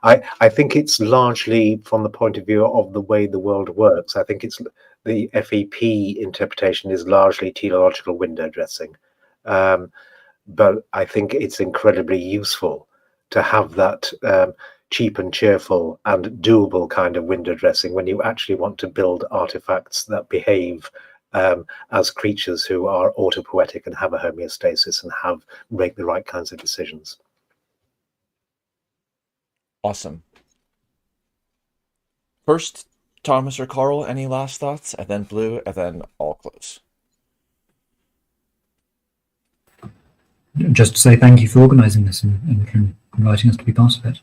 I think it's largely from the point of view of the way the world works. I think it's the FEP interpretation is largely teleological window dressing. But I think it's incredibly useful to have that cheap and cheerful and doable kind of window dressing when you actually want to build artifacts that behave as creatures who are autopoietic and have a homeostasis and make the right kinds of decisions. Awesome. First, Thomas or Karl, any last thoughts? And then Blue, and then I'll close. Just to say thank you for organising this and for inviting us to be part of it.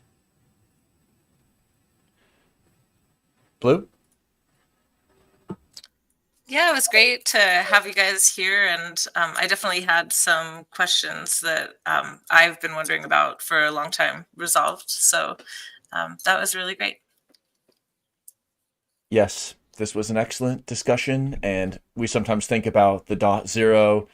Blue? Yeah, it was great to have you guys here, and I definitely had some questions that I've been wondering about for a long time resolved, so that was really great. Yes, this was an excellent discussion, and we sometimes think about the dot zero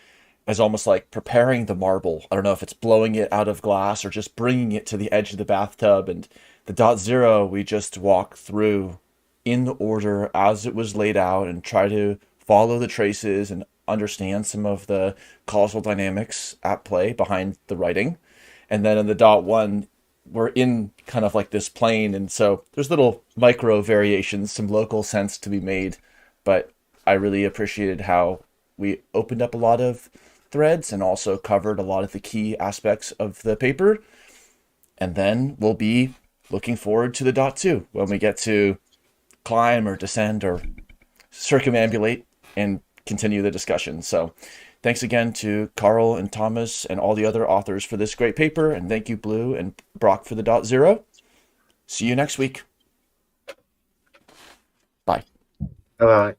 as almost like preparing the marble. I don't know if it's blowing it out of glass or just bringing it to the edge of the bathtub, and the dot zero we just walk through in the order as it was laid out and try to follow the traces and understand some of the causal dynamics at play behind the writing. And then in the dot one, we're in kind of like this plane, and so there's little micro variations, some local sense to be made, but I really appreciated how we opened up a lot of threads and also covered a lot of the key aspects of the paper. And then we'll be looking forward to the dot two when we get to climb or descend or circumambulate and continue the discussion. So thanks again to Karl and Thomas and all the other authors for this great paper, and thank you Blue and Brock for the dot zero. See you next week. Bye. Bye.